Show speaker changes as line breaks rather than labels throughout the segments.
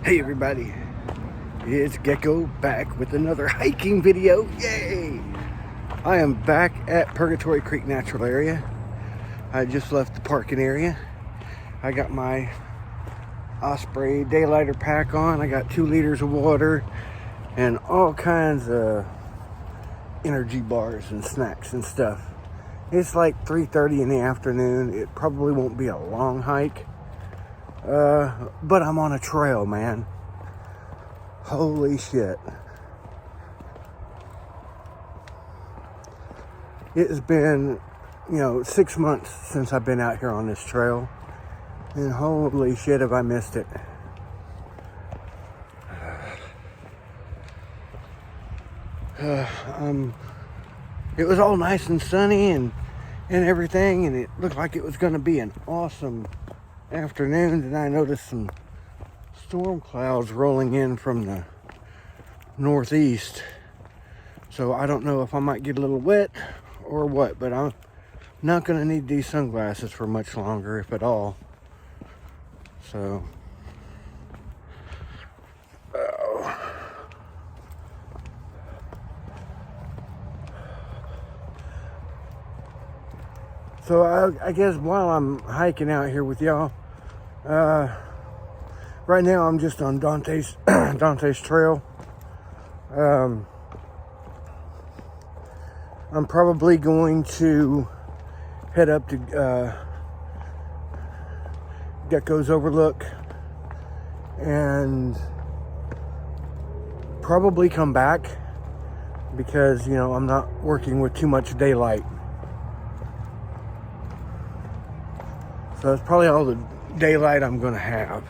Hey everybody, it's Gekko back with another hiking video. Yay! I am back at Purgatory Creek Natural Area. I just left the parking area. I got my Osprey Daylighter pack on. I got 2 liters of water and all kinds of energy bars and snacks and stuff. It's like 3:30 in the afternoon. It probably won't be a long hike. But I'm on a trail, man. Holy shit. It has been, 6 months since I've been out here on this trail. And holy shit have I missed it. It was all nice and sunny and everything, and it looked like it was going to be an awesome afternoon, and I noticed some storm clouds rolling in from the northeast. So I don't know if I might get a little wet or what, but I'm not going to need these sunglasses for much longer, if at all. So I guess while I'm hiking out here with y'all, right now I'm just on Dante's Trail. I'm probably going to head up to Gekko's Overlook and probably come back because, I'm not working with too much daylight. So that's probably all the daylight I'm going to have.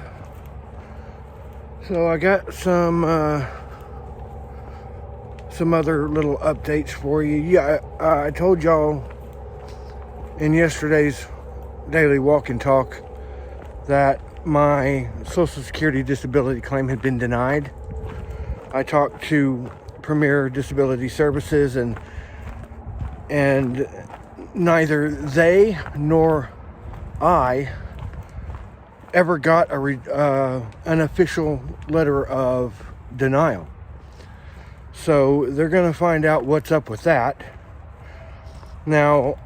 So I got some other little updates for you. Yeah, I told y'all in yesterday's daily walk and talk that my Social Security disability claim had been denied. I talked to Premier Disability Services and neither they nor I ever got an official letter of denial. So they're going to find out what's up with that. Now,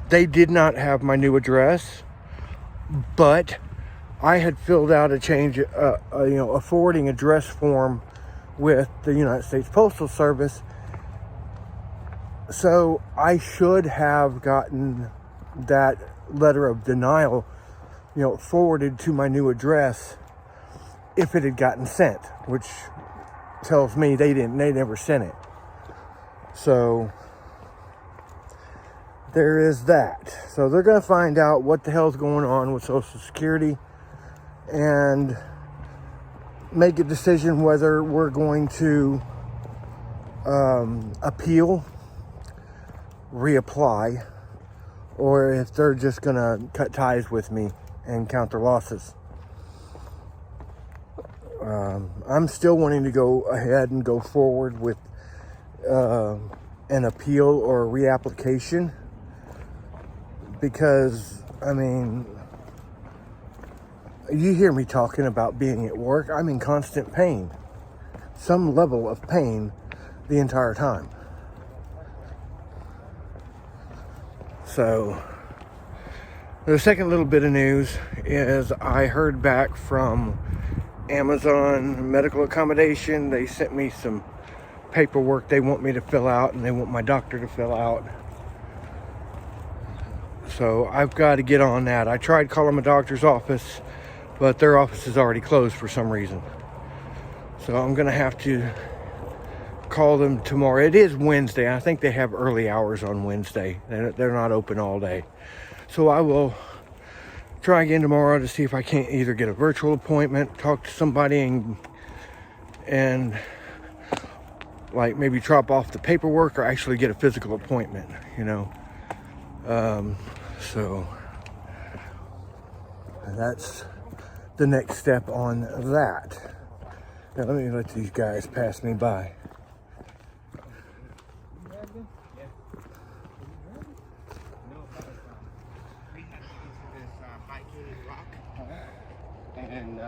they did not have my new address, but I had filled out a change, a forwarding address form with the United States Postal Service. So I should have gotten that letter of denial, forwarded to my new address if it had gotten sent, which tells me they never sent it. So there is that. So they're going to find out what the hell's going on with Social Security and make a decision whether we're going to appeal, reapply, or if they're just going to cut ties with me and count their losses. I'm still wanting to go ahead and go forward with an appeal or a reapplication because, you hear me talking about being at work. I'm in constant pain, some level of pain the entire time. So the second little bit of news is I heard back from Amazon Medical Accommodation. They sent me some paperwork they want me to fill out and they want my doctor to fill out. So I've got to get on that. I tried calling my doctor's office, but their office is already closed for some reason. So I'm going to have to call them tomorrow. It is Wednesday. I think they have early hours on Wednesday. They're not open all day. So I will try again tomorrow to see if I can't either get a virtual appointment, talk to somebody and like maybe drop off the paperwork or actually get a physical appointment, so that's the next step on that. Now let me let these guys pass me by. And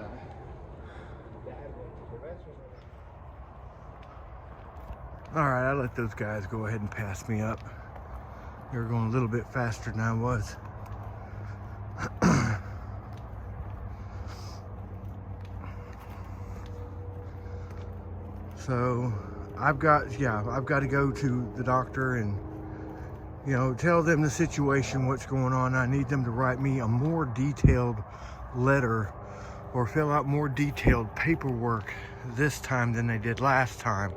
Alright, I let those guys go ahead and pass me up. They were going a little bit faster than I was. So I've got to go to the doctor and, you know, tell them the situation, what's going on. I need them to write me a more detailed letter or fill out more detailed paperwork this time than they did last time.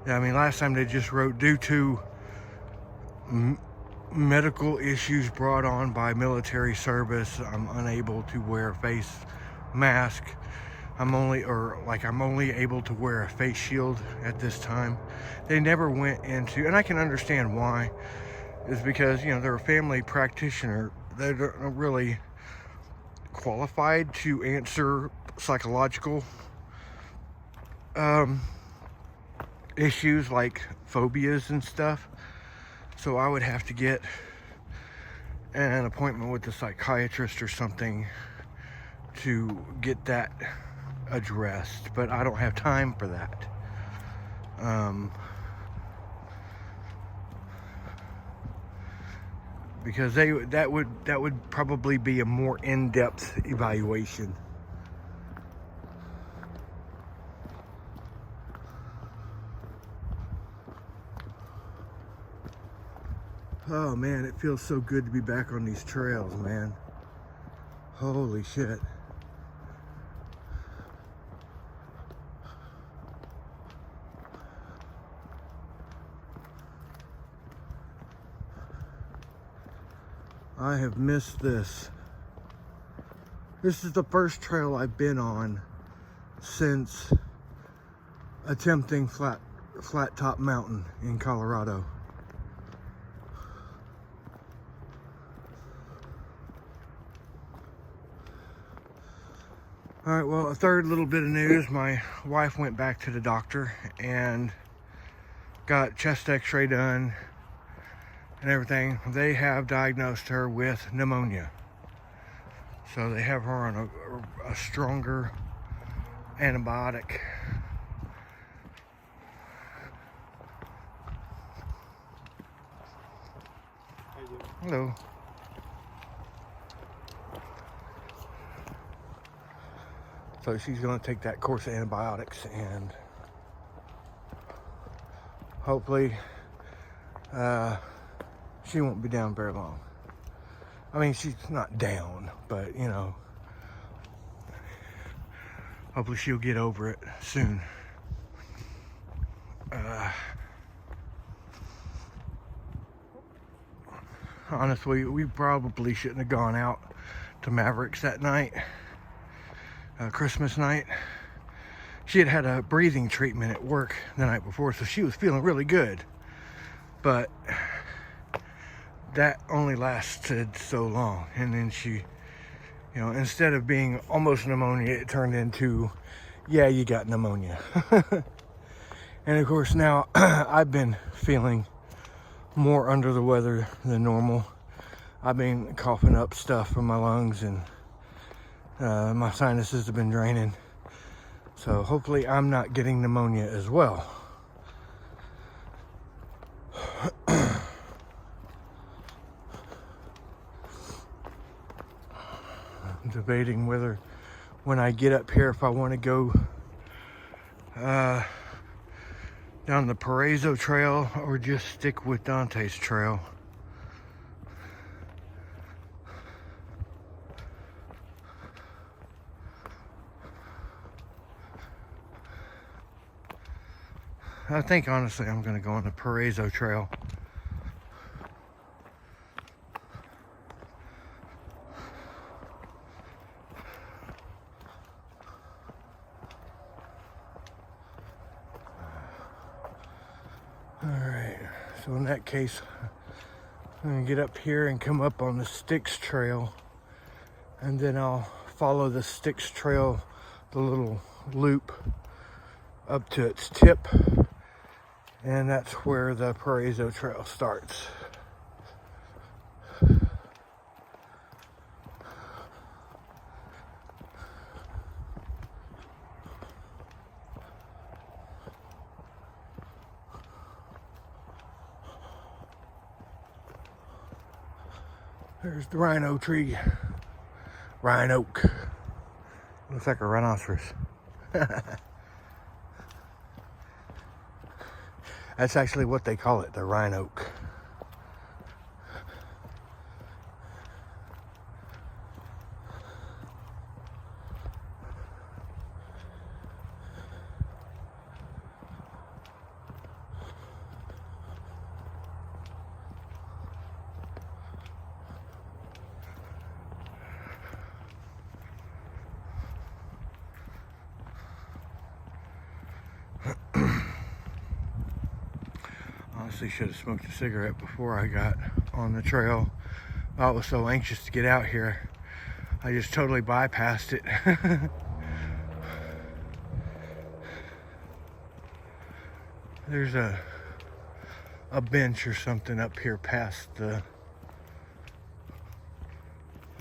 I mean, last time they just wrote, due to medical issues brought on by military service, I'm unable to wear a face mask. I'm only able to wear a face shield at this time. They never went into, and I can understand why, is because, you know, they're a family practitioner. They're not really qualified to answer psychological issues like phobias and stuff. So I would have to get an appointment with a psychiatrist or something to get that addressed, but I don't have time for that. Because that would probably be a more in-depth evaluation. Oh man, it feels so good to be back on these trails, man. Holy shit. I have missed this. This is the first trail I've been on since attempting Flat Top Mountain in Colorado. All right, well, a third little bit of news. My wife went back to the doctor and got chest x-ray done and everything. They have diagnosed her with pneumonia. So they have her on a stronger antibiotic. Hello. So she's going to take that course of antibiotics, and hopefully she won't be down very long. I mean, she's not down, but, you know, hopefully she'll get over it soon. Honestly, we probably shouldn't have gone out to Mavericks that night, Christmas night. She had had a breathing treatment at work the night before, so she was feeling really good. But that only lasted so long, and then she, you know, instead of being almost pneumonia, it turned into, yeah, you got pneumonia. And of course now I've been feeling more under the weather than normal. I've been coughing up stuff from my lungs, and my sinuses have been draining. So hopefully I'm not getting pneumonia as well. I'm debating whether, when I get up here, if I want to go down the Perezo Trail or just stick with Dante's Trail. I think honestly I'm going to go on the Perezo Trail. Alright, so in that case, I'm going to get up here and come up on the Styx Trail, and then I'll follow the Styx Trail, the little loop, up to its tip, and that's where the Perezo Trail starts. There's the rhino tree. Rhine oak. Looks like a rhinoceros. That's actually what they call it, the Rhine oak. Honestly, should have smoked a cigarette before I got on the trail. I was so anxious to get out here, I just totally bypassed it. There's a bench or something up here past the,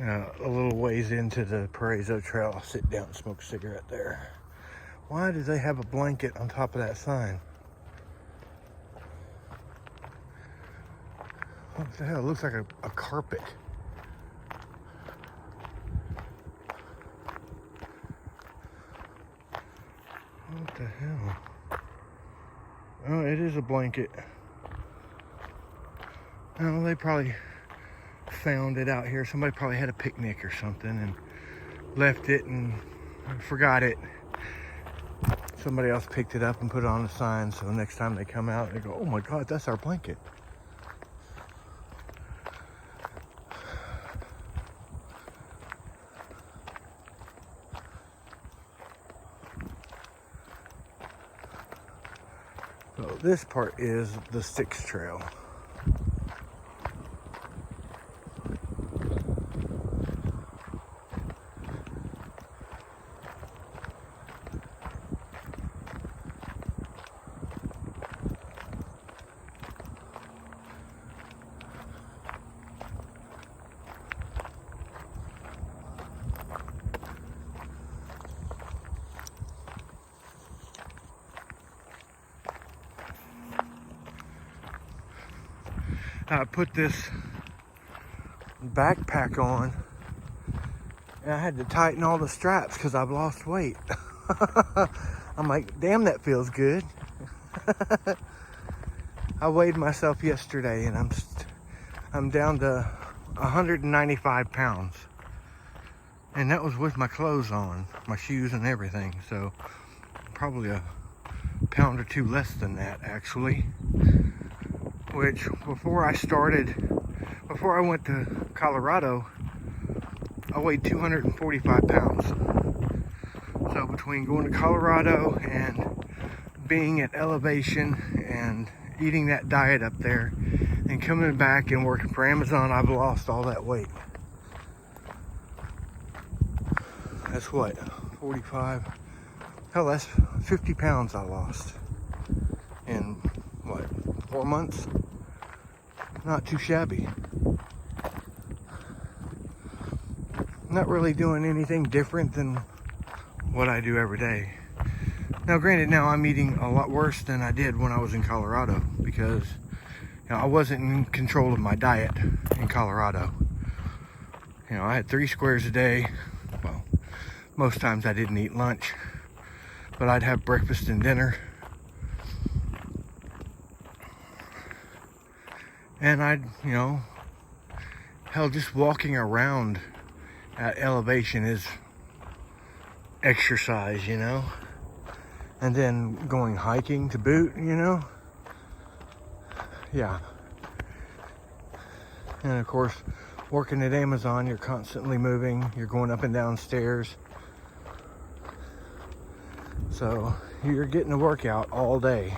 a little ways into the Perezo Trail. I'll sit down and smoke a cigarette there. Why do they have a blanket on top of that sign? What the hell? It looks like a carpet. What the hell? Oh, it is a blanket. Oh, they probably found it out here. Somebody probably had a picnic or something and left it and forgot it. Somebody else picked it up and put it on the sign, so next time they come out, they go, oh my God, that's our blanket. So this part is the Styx Trail. I put this backpack on and I had to tighten all the straps because I've lost weight. I'm like, damn, that feels good. I weighed myself yesterday and I'm down to 195 pounds. And that was with my clothes on, my shoes and everything. So probably a pound or two less than that actually. Which before I went to Colorado, I weighed 245 pounds. So between going to Colorado and being at elevation and eating that diet up there and coming back and working for Amazon, I've lost all that weight. That's what, 45? Hell, that's 50 pounds I lost in what, 4 months? Not too shabby. Not really doing anything different than what I do every day. Now granted, now I'm eating a lot worse than I did when I was in Colorado because I wasn't in control of my diet in Colorado. I had 3 squares a day. Well, most times I didn't eat lunch, but I'd have breakfast and dinner. And I'd, hell, just walking around at elevation is exercise, and then going hiking to boot, yeah. And of course, working at Amazon, you're constantly moving, you're going up and down stairs, so you're getting a workout all day.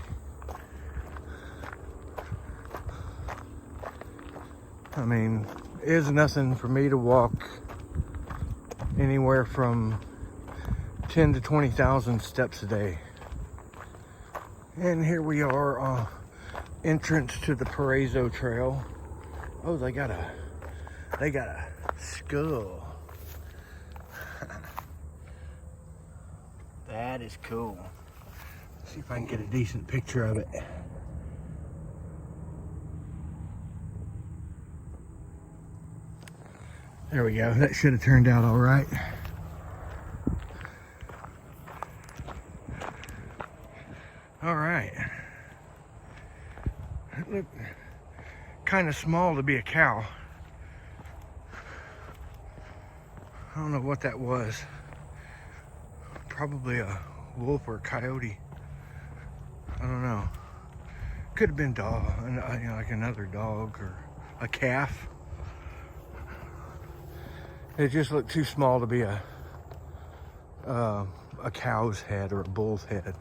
I mean, it's nothing for me to walk anywhere from 10 to 20,000 steps a day. And here we are, entrance to the Perezo Trail. Oh, they got a skull. That is cool. Let's see if I can get a decent picture of it. There we go. That should have turned out all right. All right. It looked kind of small to be a cow. I don't know what that was. Probably a wolf or a coyote. I don't know. Could have been dog, you know, like another dog or a calf. It just looked too small to be a cow's head or a bull's head.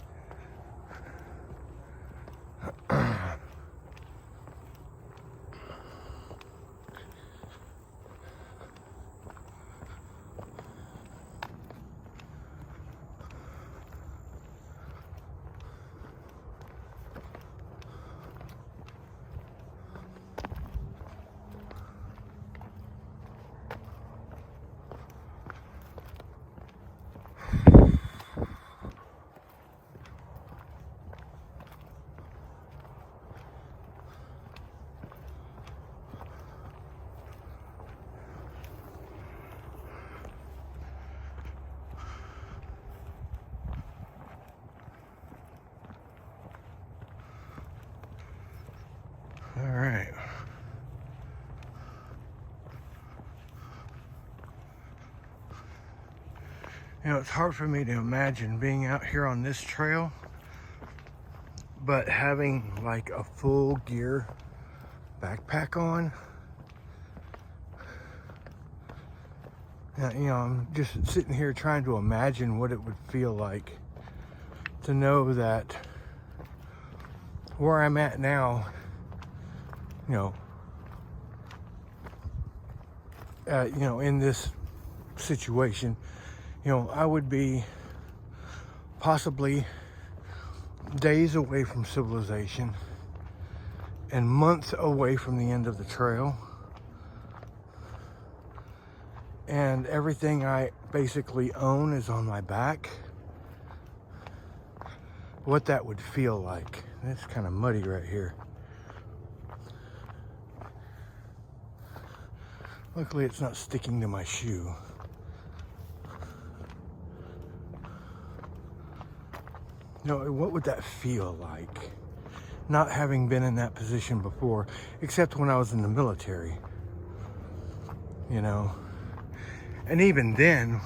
All right. You know, it's hard for me to imagine being out here on this trail, but having like a full gear backpack on. You know, I'm just sitting here trying to imagine what it would feel like to know that where I'm at now, you know, in this situation, you know, I would be possibly days away from civilization and months away from the end of the trail, and everything I basically own is on my back. What that would feel like. It's kind of muddy right here. Luckily it's not sticking to my shoe. You know, what would that feel like? Not having been in that position before, except when I was in the military. You know, and even then,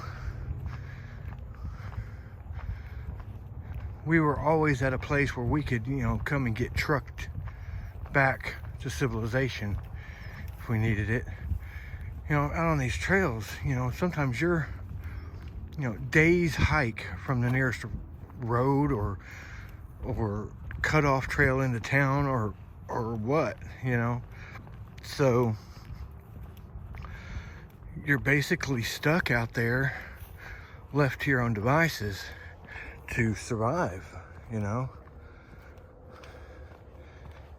we were always at a place where we could, you know, come and get trucked back to civilization if we needed it. You know, out on these trails, you know, sometimes you're, you know, days hike from the nearest road or cut off trail into town or what, you know. So you're basically stuck out there, left to your own devices to survive, you know.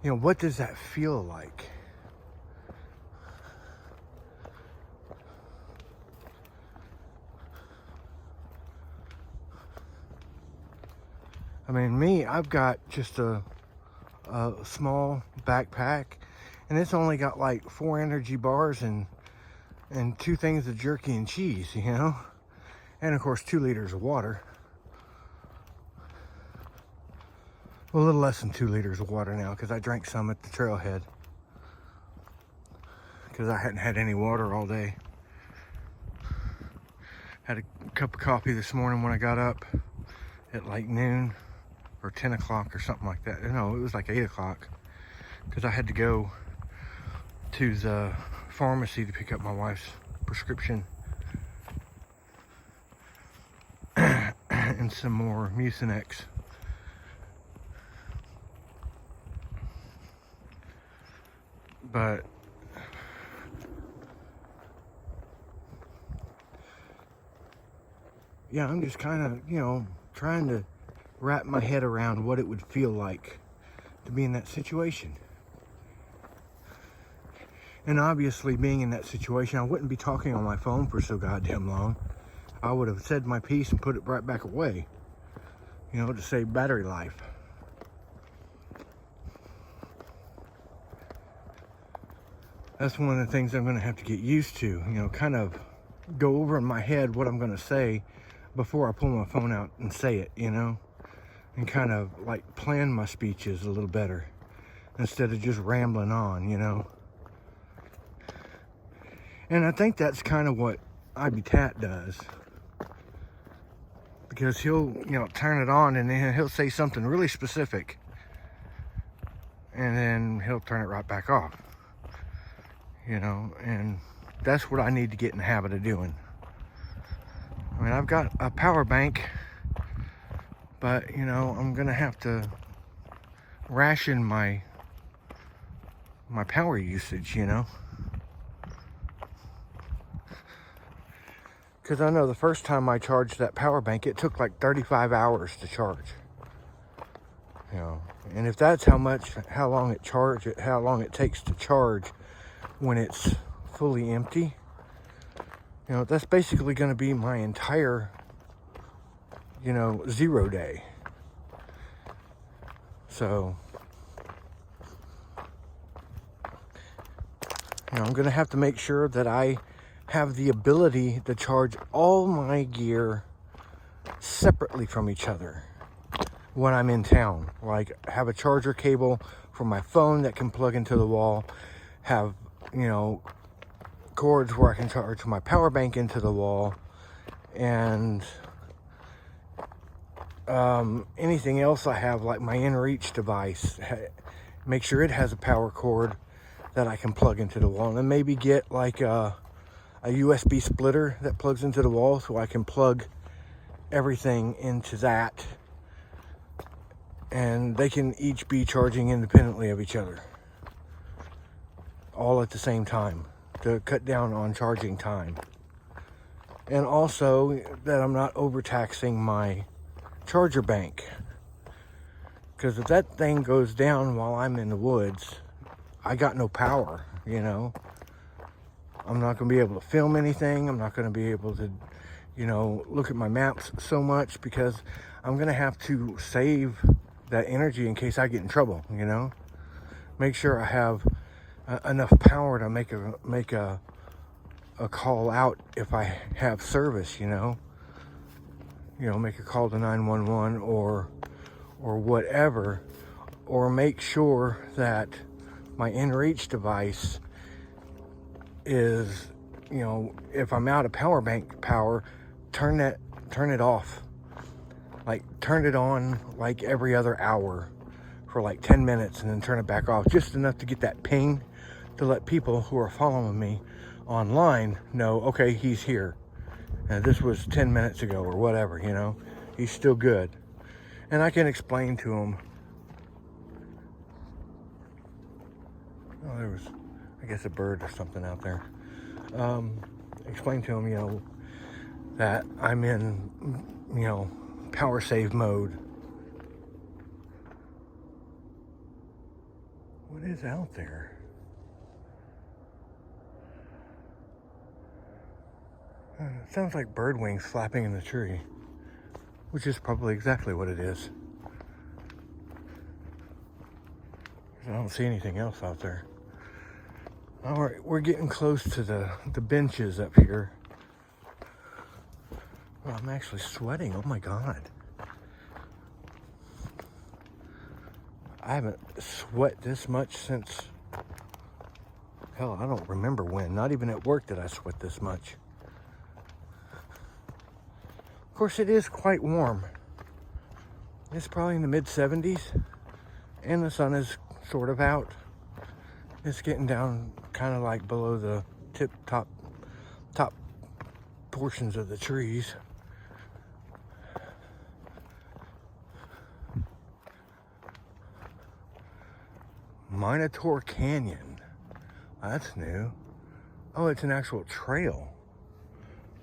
You know, what does that feel like? I mean, me, I've got just a small backpack, and it's only got like 4 energy bars and 2 things of jerky and cheese, you know, and of course 2 liters of water. Well, a little less than 2 liters of water now, because I drank some at the trailhead because I hadn't had any water all day. Had a cup of coffee this morning when I got up at like noon or 10 o'clock or something like that. No, it was like 8 o'clock because I had to go to the pharmacy to pick up my wife's prescription and some more Mucinex. But yeah, I'm just kind of, you know, trying to wrap my head around what it would feel like to be in that situation. And obviously, being in that situation, I wouldn't be talking on my phone for so goddamn long. I would have said my piece and put it right back away, you know, to save battery life. That's one of the things I'm going to have to get used to, you know, kind of go over in my head what I'm going to say before I pull my phone out and say it, you know, and kind of like plan my speeches a little better instead of just rambling on, you know. And I think that's kind of what Habitat does, because he'll, you know, turn it on and then he'll say something really specific and then he'll turn it right back off, you know, and that's what I need to get in the habit of doing. I mean, I've got a power bank, but, you know, I'm gonna have to ration my power usage, you know, because I know the first time I charged that power bank, it took like 35 hours to charge, you know, and if that's how long it takes to charge when it's fully empty, you know, that's basically going to be my entire, you know, 0 day. So, you know, I'm going to have to make sure that I have the ability to charge all my gear separately from each other when I'm in town. Like, have a charger cable for my phone that can plug into the wall, have, you know, cords where I can charge my power bank into the wall, and anything else I have, like my inReach device, make sure it has a power cord that I can plug into the wall, and then maybe get like a USB splitter that plugs into the wall so I can plug everything into that, and they can each be charging independently of each other all at the same time to cut down on charging time. And also that I'm not overtaxing my charger bank, because if that thing goes down while I'm in the woods, I got no power, you know. I'm not going to be able to film anything. I'm not going to be able to, you know, look at my maps so much, because I'm going to have to save that energy in case I get in trouble, you know. Make sure I have enough power to make a call out if I have service, you know. You know, make a call to 911 or whatever, or make sure that my inReach device is, you know, if I'm out of power bank power, turn it off. Like, turn it on like every other hour for like 10 minutes and then turn it back off, just enough to get that ping to let people who are following me online know, okay, he's here. And this was 10 minutes ago or whatever, you know, he's still good. And I can explain to him. Oh, there was, I guess, a bird or something out there. Explain to him, you know, that I'm in, you know, power save mode. What is out there? It sounds like bird wings flapping in the tree, which is probably exactly what it is. I don't see anything else out there. All right, we're getting close to the benches up here. Well, I'm actually sweating. Oh my God. I haven't sweat this much since, hell, I don't remember when. Not even at work did I sweat this much. Of course, it is quite warm. It's probably in the mid-70s, and the sun is sort of out. It's getting down kind of like below the top portions of the trees. Minotaur Canyon. That's new. Oh, it's an actual trail.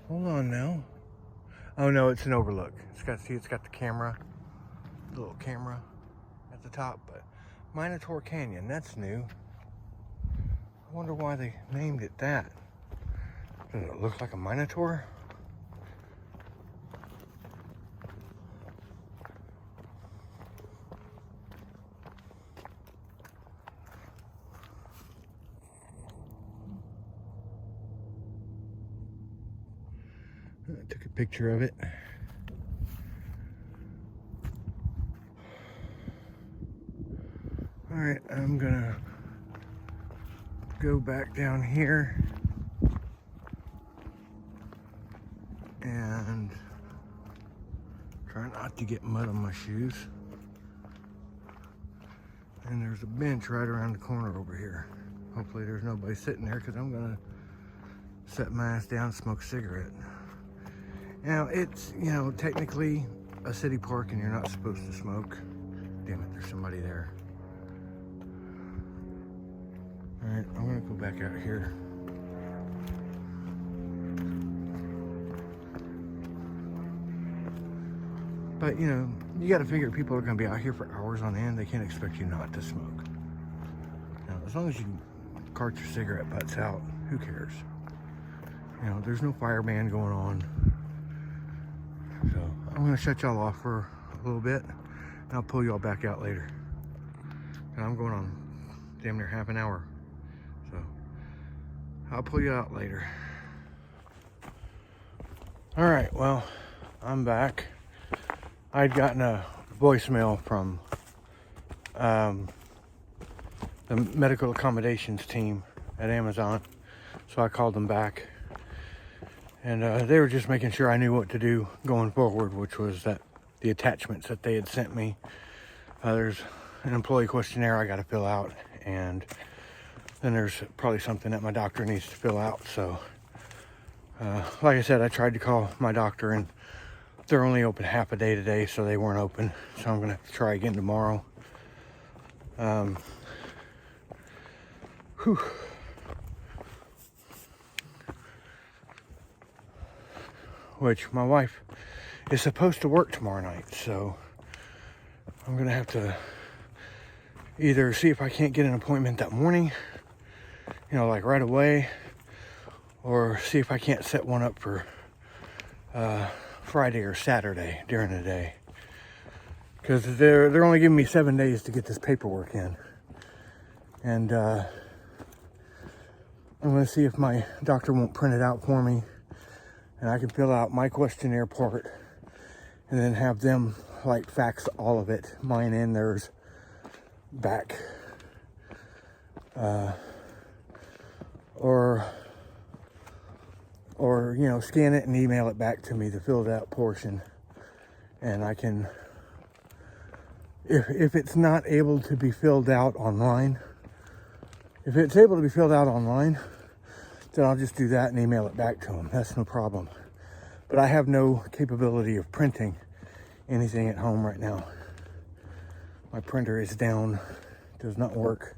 Hold on now. Oh no, it's an overlook. It's got the camera, the little camera at the top, but Minotaur Canyon, that's new. I wonder why they named it that. Does it look like a Minotaur? I took a picture of it. All right, I'm gonna go back down here and try not to get mud on my shoes. And there's a bench right around the corner over here. Hopefully there's nobody sitting there, because I'm gonna set my ass down and smoke a cigarette. Now, it's, you know, technically a city park and you're not supposed to smoke. Damn it, there's somebody there. All right, I'm gonna go back out here. But, you know, you gotta figure people are gonna be out here for hours on end. They can't expect you not to smoke. Now, as long as you cart your cigarette butts out, who cares? You know, there's no fire ban going on. So, I'm gonna shut y'all off for a little bit, and I'll pull y'all back out later. And I'm going on damn near half an hour. So, I'll pull you out later. All right, well, I'm back. I'd gotten a voicemail from the medical accommodations team at Amazon, so I called them back, and they were just making sure I knew what to do going forward, which was that the attachments that they had sent me, there's an employee questionnaire I got to fill out, and then there's probably something that my doctor needs to fill out. So like I said, I tried to call my doctor, and they're only open half a day today, so they weren't open. So I'm gonna have to try again tomorrow. Which my wife is supposed to work tomorrow night, so I'm gonna have to either see if I can't get an appointment that morning, you know, like right away, or see if I can't set one up for Friday or Saturday during the day, because they're only giving me 7 days to get this paperwork in, and I'm going to see if my doctor won't print it out for me, and I can fill out my questionnaire part, and then have them like fax all of it, mine and theirs, back, or you know, scan it and email it back to me, the filled out portion, and I can, if it's not able to be filled out online, if it's able to be filled out online, then I'll just do that and email it back to them. That's no problem. But I have no capability of printing anything at home right now. My printer is down, does not work.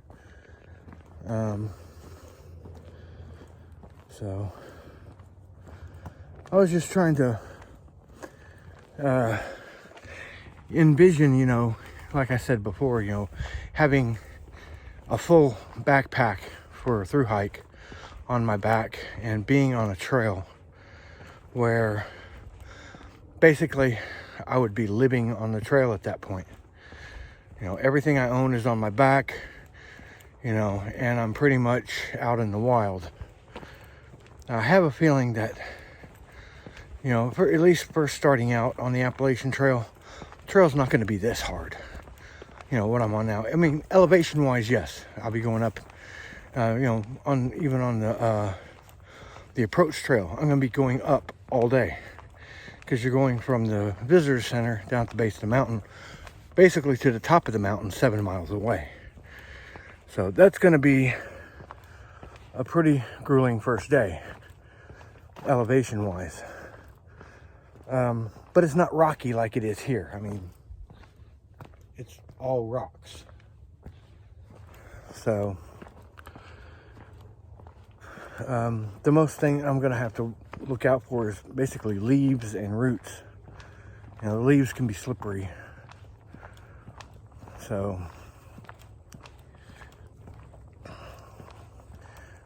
So I was just trying to envision, you know, like I said before, you know, having a full backpack for a thru hike on my back and being on a trail where basically I would be living on the trail at that point. You know, everything I own is on my back, you know, and I'm pretty much out in the wild. I have a feeling that, you know, for at least first starting out on the Appalachian Trail, the trail's not going to be this hard. You know, what I'm on now. I mean, elevation-wise, yes. I'll be going up, you know, even on the approach trail. I'm going to be going up all day, because you're going from the visitor center down at the base of the mountain, basically to the top of the mountain, 7 miles away. So that's going to be a pretty grueling first day, elevation-wise. But it's not rocky like it is here. I mean, it's all rocks. So, the most thing I'm going to have to look out for is basically leaves and roots. You know, the leaves can be slippery. So,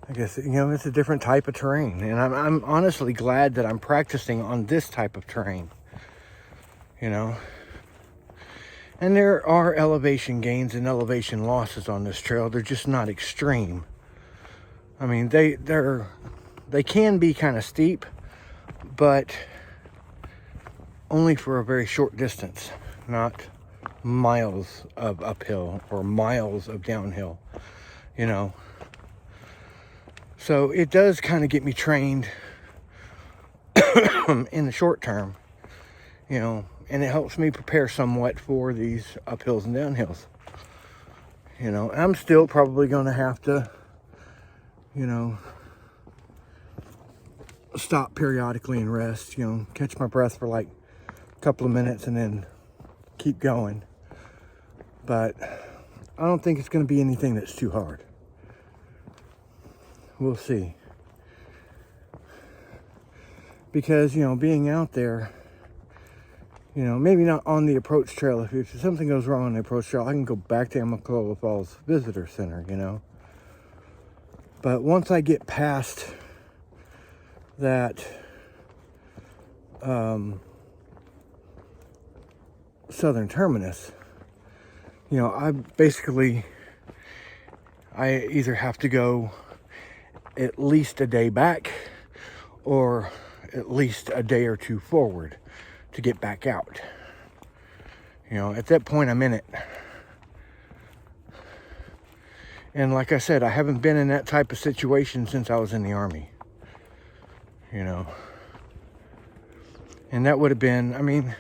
I guess, you know, it's a different type of terrain, and I'm honestly glad that I'm practicing on this type of terrain, you know. And there are elevation gains and elevation losses on this trail. They're just not extreme. I mean, they can be kind of steep, but only for a very short distance, not miles of uphill or miles of downhill, you know. So it does kind of get me trained in the short term, you know, and it helps me prepare somewhat for these uphills and downhills. You know, I'm still probably going to have to, you know, stop periodically and rest, you know, catch my breath for like a couple of minutes and then keep going. But I don't think it's going to be anything that's too hard. We'll see. Because, you know, being out there, you know, maybe not on the approach trail. If something goes wrong on the approach trail, I can go back to Amicalola Falls Visitor Center, you know. But once I get past that southern terminus, you know, I either have to go at least a day back or at least a day or two forward to get back out. You know, at that point I'm in it. And like I said, I haven't been in that type of situation since I was in the Army. You know. And that would have been, I mean,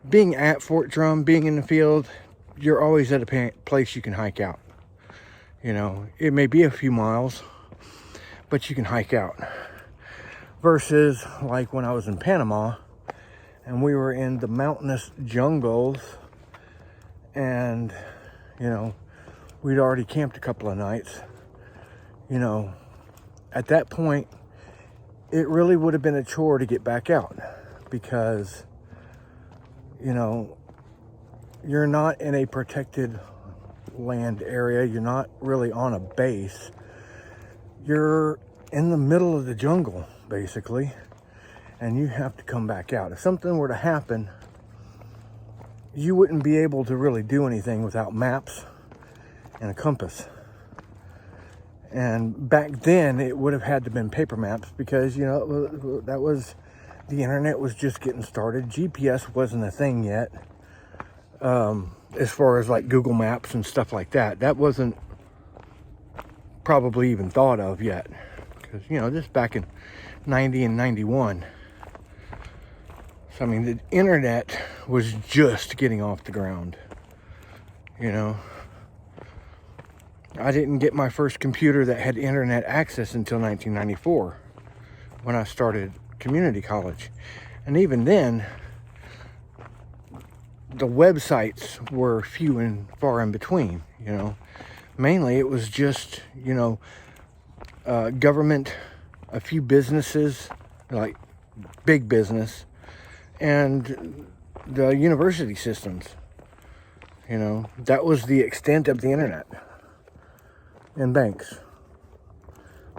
being at Fort Drum, being in the field, you're always at a place you can hike out. You know, it may be a few miles, but you can hike out. Versus like when I was in Panama and we were in the mountainous jungles and, you know, we'd already camped a couple of nights. You know, at that point, it really would have been a chore to get back out because, you know, you're not in a protected land area. You're not really on a base. You're in the middle of the jungle, basically, and you have to come back out. If something were to happen, you wouldn't be able to really do anything without maps and a compass. And back then, it would have had to been paper maps because, you know, that was, the internet was just getting started. GPS wasn't a thing yet. As far as like Google Maps and stuff like that, that wasn't probably even thought of yet. Because, you know, just back in 90 and 91. So, I mean, the internet was just getting off the ground, you know. I didn't get my first computer that had internet access until 1994 when I started community college. And even then, the websites were few and far in between, you know. Mainly it was just, you know, government, a few businesses, like big business, and the university systems. You know, that was the extent of the internet. And banks.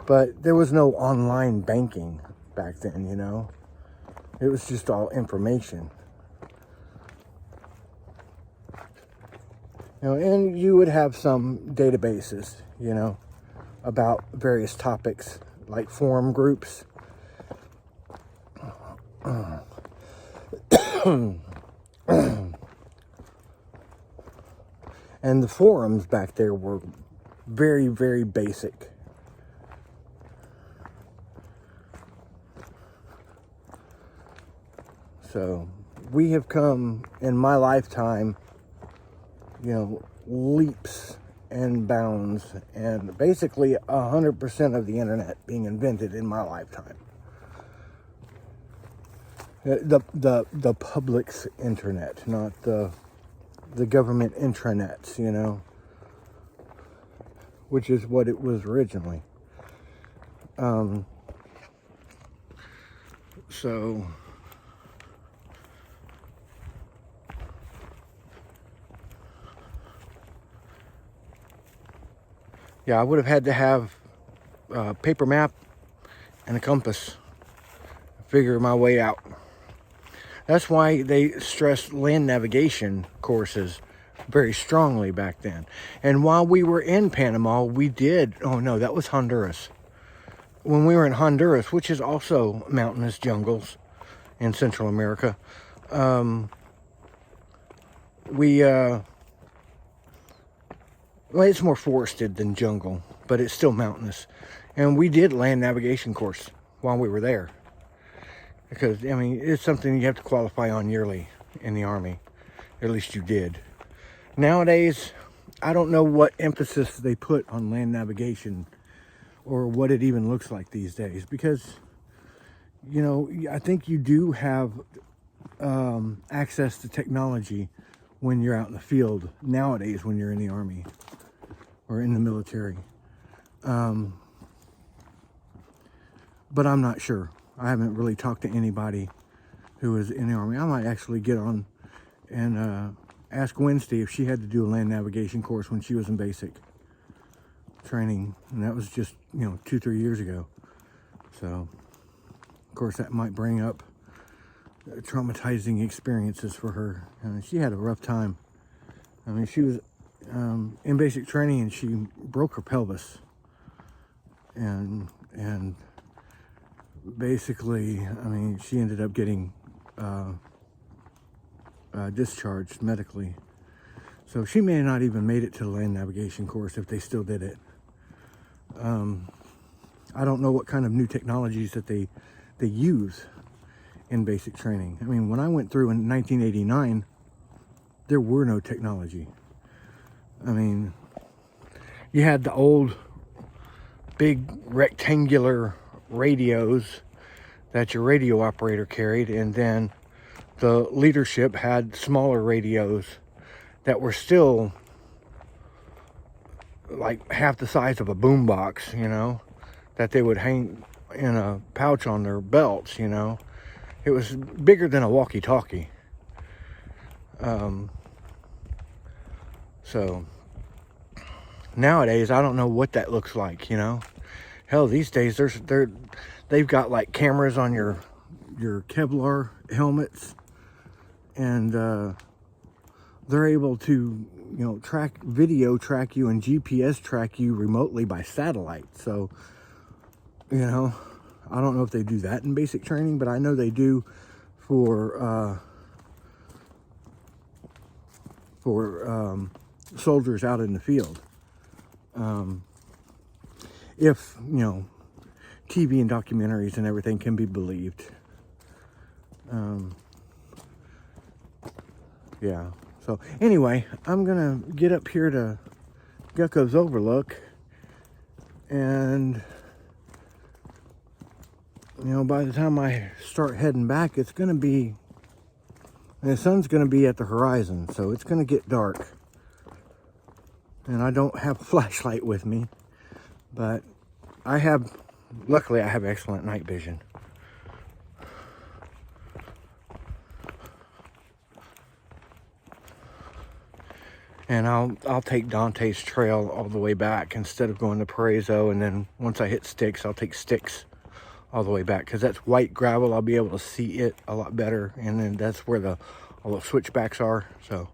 But there was no online banking back then, you know. It was just all information. You know, and you would have some databases, you know, about various topics, like forum groups. And the forums back there were very, very basic. So we have come in my lifetime, you know, leaps and bounds, and basically 100% of the internet being invented in my lifetime. The public's internet, not the government intranets, you know, which is what it was originally. So yeah, I would have had to have a paper map and a compass, figure my way out. That's why they stressed land navigation courses very strongly back then. And while we were in Panama, we did, oh no, that was Honduras. when we were in Honduras, which is also mountainous jungles in Central America, well, it's more forested than jungle, but it's still mountainous. And we did land navigation course while we were there. Because, I mean, it's something you have to qualify on yearly in the Army. At least you did. Nowadays, I don't know what emphasis they put on land navigation or what it even looks like these days. Because, you know, I think you do have access to technology when you're out in the field nowadays when you're in the Army or in the military. But I'm not sure. I haven't really talked to anybody who is in the Army. I might actually get on and ask Wednesday if she had to do a land navigation course when she was in basic training. And that was just, you know, 2-3 years ago. So, of course, that might bring up traumatizing experiences for her. She had a rough time. I mean, she was in basic training and she broke her pelvis. And basically, I mean, she ended up getting discharged medically. So she may not even made it to the land navigation course if they still did it. I don't know what kind of new technologies that they use in basic training. I mean, when I went through in 1989, there were no technology. I mean, you had the old big rectangular radios that your radio operator carried, and then the leadership had smaller radios that were still like half the size of a boombox, you know, that they would hang in a pouch on their belts, you know. It was bigger than a walkie-talkie. So nowadays, I don't know what that looks like, you know. Hell, these days they've got like cameras on your Kevlar helmets, and they're able to, you know, video track you and GPS track you remotely by satellite. So, you know, I don't know if they do that in basic training, but I know they do for soldiers out in the field. If, you know, TV and documentaries and everything can be believed. Yeah. So anyway, I'm gonna get up here to Gekko's Overlook, and you know, by the time I start heading back, it's gonna be, and the sun's gonna be at the horizon, so it's gonna get dark. And I don't have a flashlight with me, but luckily I have excellent night vision. And I'll take Dante's Trail all the way back instead of going to Perezo, and then once I hit Styx, I'll take Styx all the way back, because that's white gravel. I'll be able to see it a lot better, and then that's where all the switchbacks are. So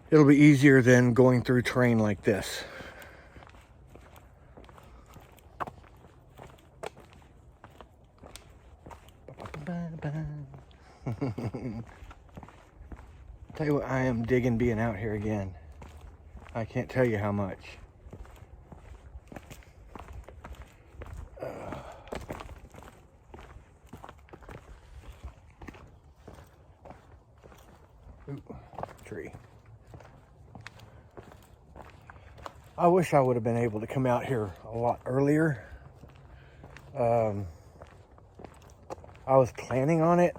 it'll be easier than going through terrain like this. Tell you what, I am digging being out here again. I can't tell you how much. Ooh, tree. I wish I would have been able to come out here a lot earlier. I was planning on it,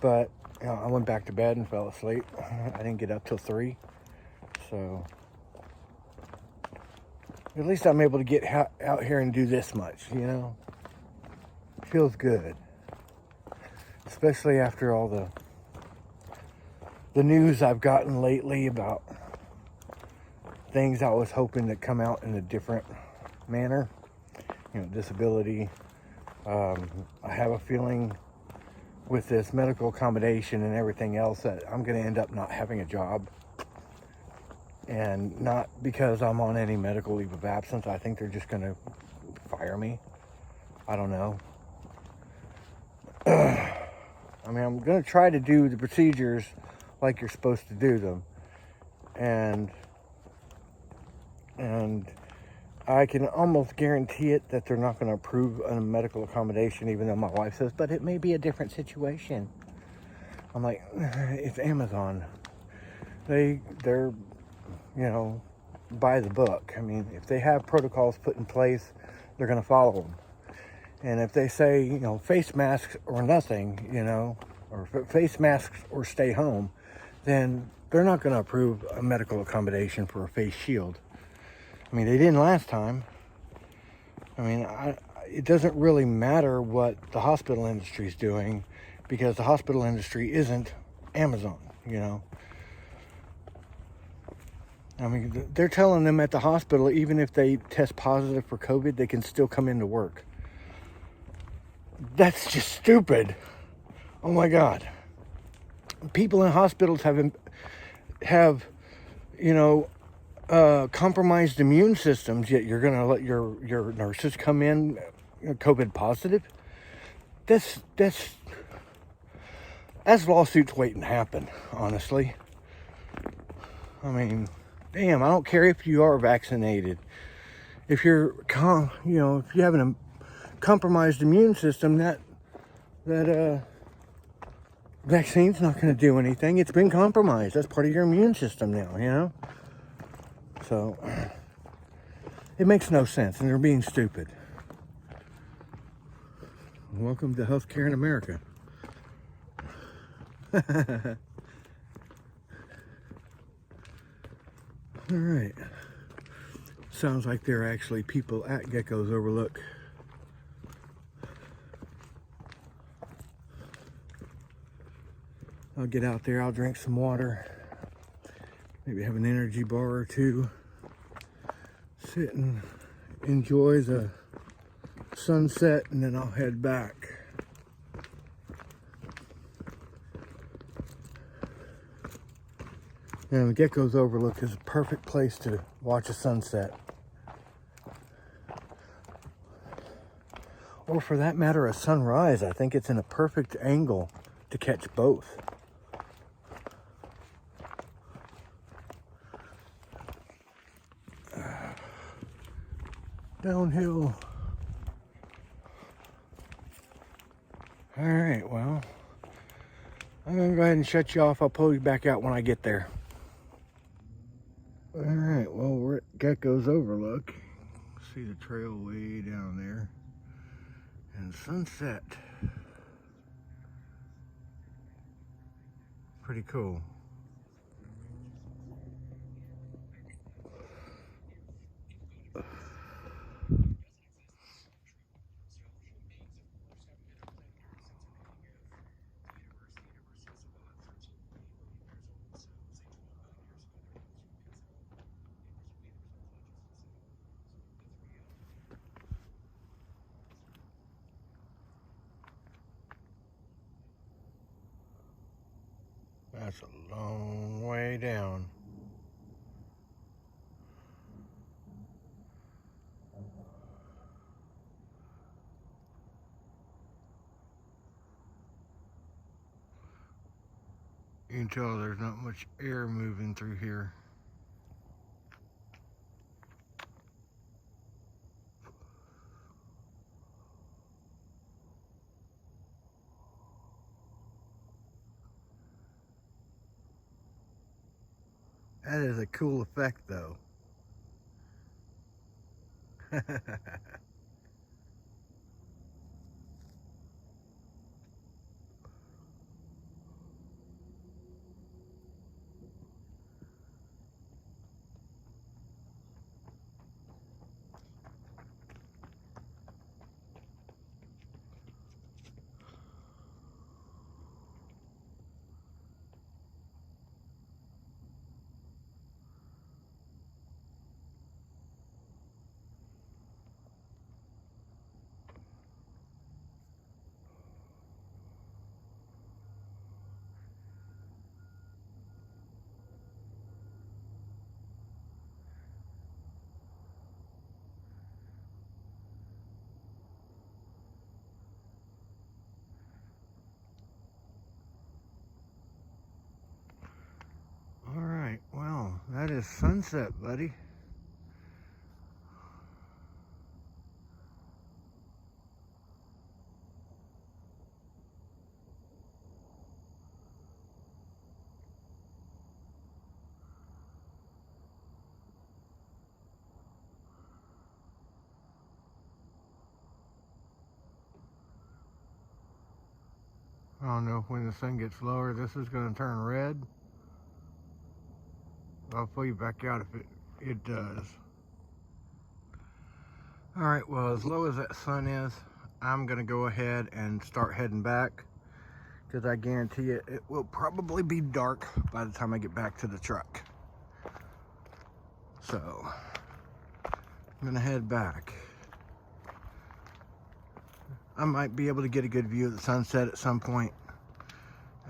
but you know, I went back to bed and fell asleep. I didn't get up till 3, so at least I'm able to get out here and do this much, you know. Feels good, especially after all the news I've gotten lately about things I was hoping to come out in a different manner. You know, disability. I have a feeling with this medical accommodation and everything else that I'm going to end up not having a job. And not because I'm on any medical leave of absence. I think they're just going to fire me. I don't know. I mean, I'm going to try to do the procedures like you're supposed to do them. And I can almost guarantee it that they're not going to approve a medical accommodation, even though my wife says, but it may be a different situation. I'm like, it's Amazon. They're, you know, by the book. I mean, if they have protocols put in place, they're going to follow them. And if they say, you know, face masks or nothing, you know, or face masks or stay home, then they're not going to approve a medical accommodation for a face shield. I mean, they didn't last time. I mean, it doesn't really matter what the hospital industry is doing, because the hospital industry isn't Amazon, you know. I mean, they're telling them at the hospital, even if they test positive for COVID, they can still come into work. That's just stupid. Oh my God. People in hospitals have, you know, compromised immune systems, yet you're going to let your nurses come in COVID positive? That's lawsuits waiting to happen, honestly. I mean, damn, I don't care if you are vaccinated. If you're, you know, if you have a compromised immune system, that vaccine's not going to do anything. It's been compromised. That's part of your immune system now, you know? So, it makes no sense, and they're being stupid. Welcome to healthcare in America. All right. Sounds like there are actually people at Gekko's Overlook. I'll get out there, I'll drink some water, maybe have an energy bar or two, sit and enjoy the sunset, and then I'll head back. Now, Gekko's Overlook is a perfect place to watch a sunset. Or for that matter, a sunrise. I think it's in a perfect angle to catch both. Downhill. All right, well, I'm gonna go ahead and shut you off. I'll pull you back out when I get there. All right, well, we're at Gekko's Overlook. See the trail way down there. And sunset. Pretty cool. That's a long way down. You can tell there's not much air moving through here. That is a cool effect, though. That is sunset, buddy. I don't know if when the sun gets lower, this is going to turn red. I'll pull you back out if it does. Alright, well, as low as that sun is, I'm going to go ahead and start heading back. Because I guarantee you, it will probably be dark by the time I get back to the truck. So, I'm going to head back. I might be able to get a good view of the sunset at some point,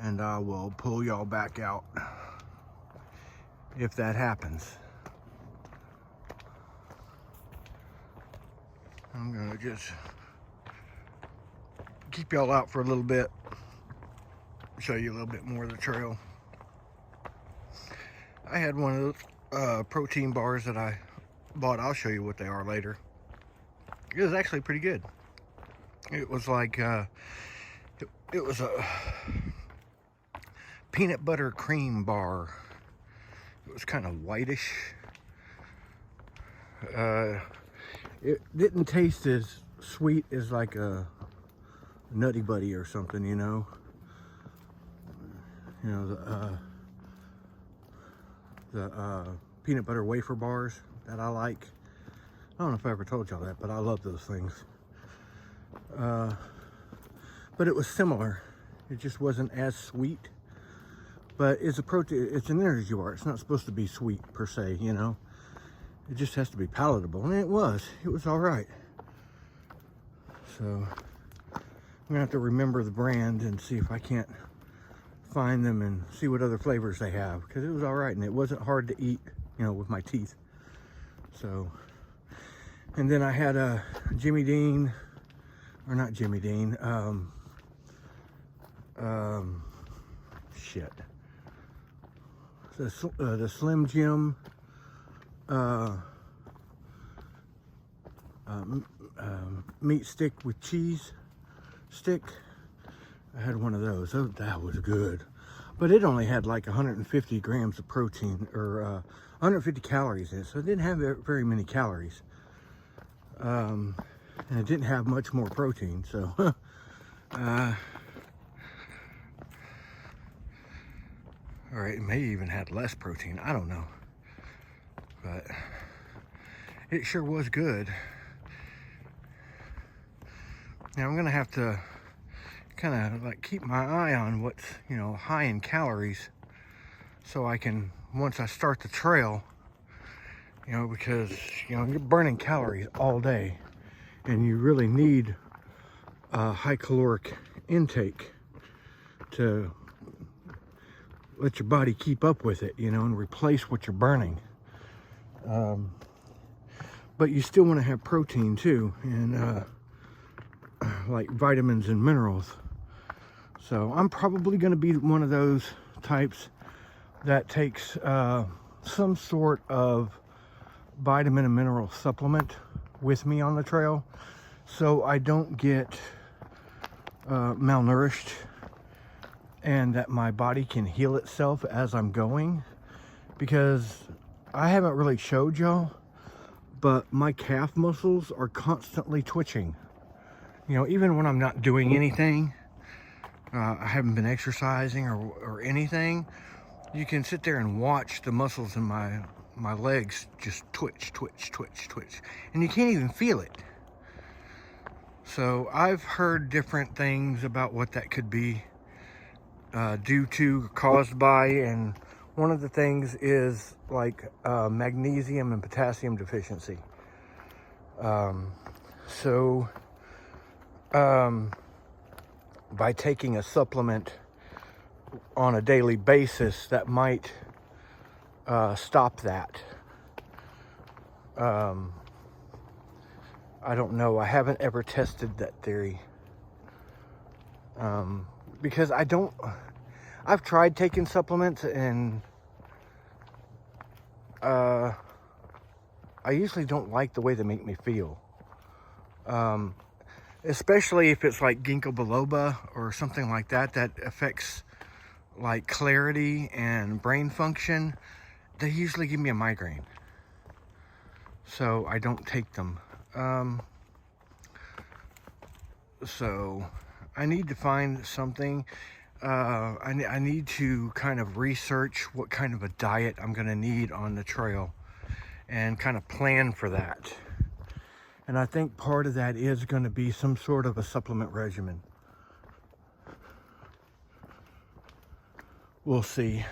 and I will pull y'all back out if that happens. I'm gonna just keep y'all out for a little bit, show you a little bit more of the trail. I had one of those protein bars that I bought. I'll show you what they are later. It was actually pretty good. It was like it was a peanut butter cream bar. It was kind of whitish. It didn't taste as sweet as like a Nutty Buddy or something, you know. You know, the peanut butter wafer bars that I like. I don't know if I ever told y'all that, but I love those things. But it was similar. It just wasn't as sweet. But it's a protein. It's an energy bar. It's not supposed to be sweet per se, you know. It just has to be palatable, and it was. It was all right. So I'm gonna have to remember the brand and see if I can't find them and see what other flavors they have, because it was all right and it wasn't hard to eat, you know, with my teeth. So, and then I had a Jimmy Dean, or not Jimmy Dean, shit. The Slim Jim meat stick with cheese stick. I had one of those. Oh, that was good. But it only had like 150 grams of protein, or 150 calories in it, so it didn't have very many calories. And it didn't have much more protein, so or it may even had less protein, I don't know. But it sure was good. Now I'm gonna have to kind of like keep my eye on what's, you know, high in calories, so I can, once I start the trail, you know, because, you know, you're burning calories all day and you really need a high caloric intake to let your body keep up with it, you know, and replace what you're burning. But you still want to have protein too, and like vitamins and minerals. So I'm probably going to be one of those types that takes some sort of vitamin and mineral supplement with me on the trail, so I don't get malnourished, and that my body can heal itself as I'm going. Because I haven't really showed y'all, but my calf muscles are constantly twitching. You know, even when I'm not doing anything, I haven't been exercising or anything, you can sit there and watch the muscles in my legs just twitch, twitch, twitch, twitch, and you can't even feel it. So I've heard different things about what that could be due to, caused by, and one of the things is like magnesium and potassium deficiency. By taking a supplement on a daily basis, that might stop that. I don't know. I haven't ever tested that theory. Because I've tried taking supplements, and I usually don't like the way they make me feel. Especially if it's like ginkgo biloba or something like that, that affects like clarity and brain function. They usually give me a migraine. So I don't take them. So I need to find something. I need to kind of research what kind of a diet I'm going to need on the trail and kind of plan for that. And I think part of that is going to be some sort of a supplement regimen. We'll see.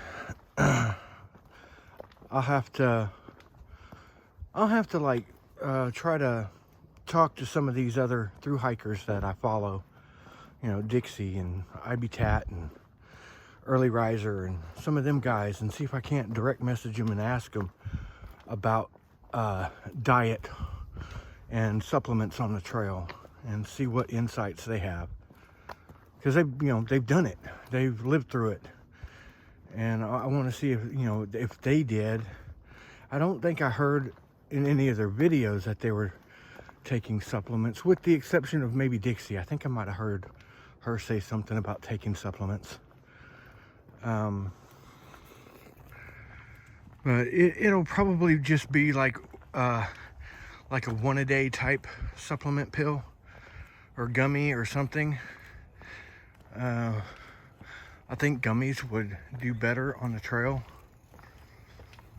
I'll have to like try to talk to some of these other thru hikers that I follow. You know, Dixie and IBTAT and Early Riser and some of them guys, and see if I can't direct message them and ask them about diet and supplements on the trail and see what insights they have, because they've done it, they've lived through it, and I want to see if they did. I don't think I heard in any of their videos that they were taking supplements, with the exception of maybe Dixie. I think I might have heard her say something about taking supplements. But it'll probably just be like a 1-a-day type supplement pill or gummy or something. I think gummies would do better on the trail.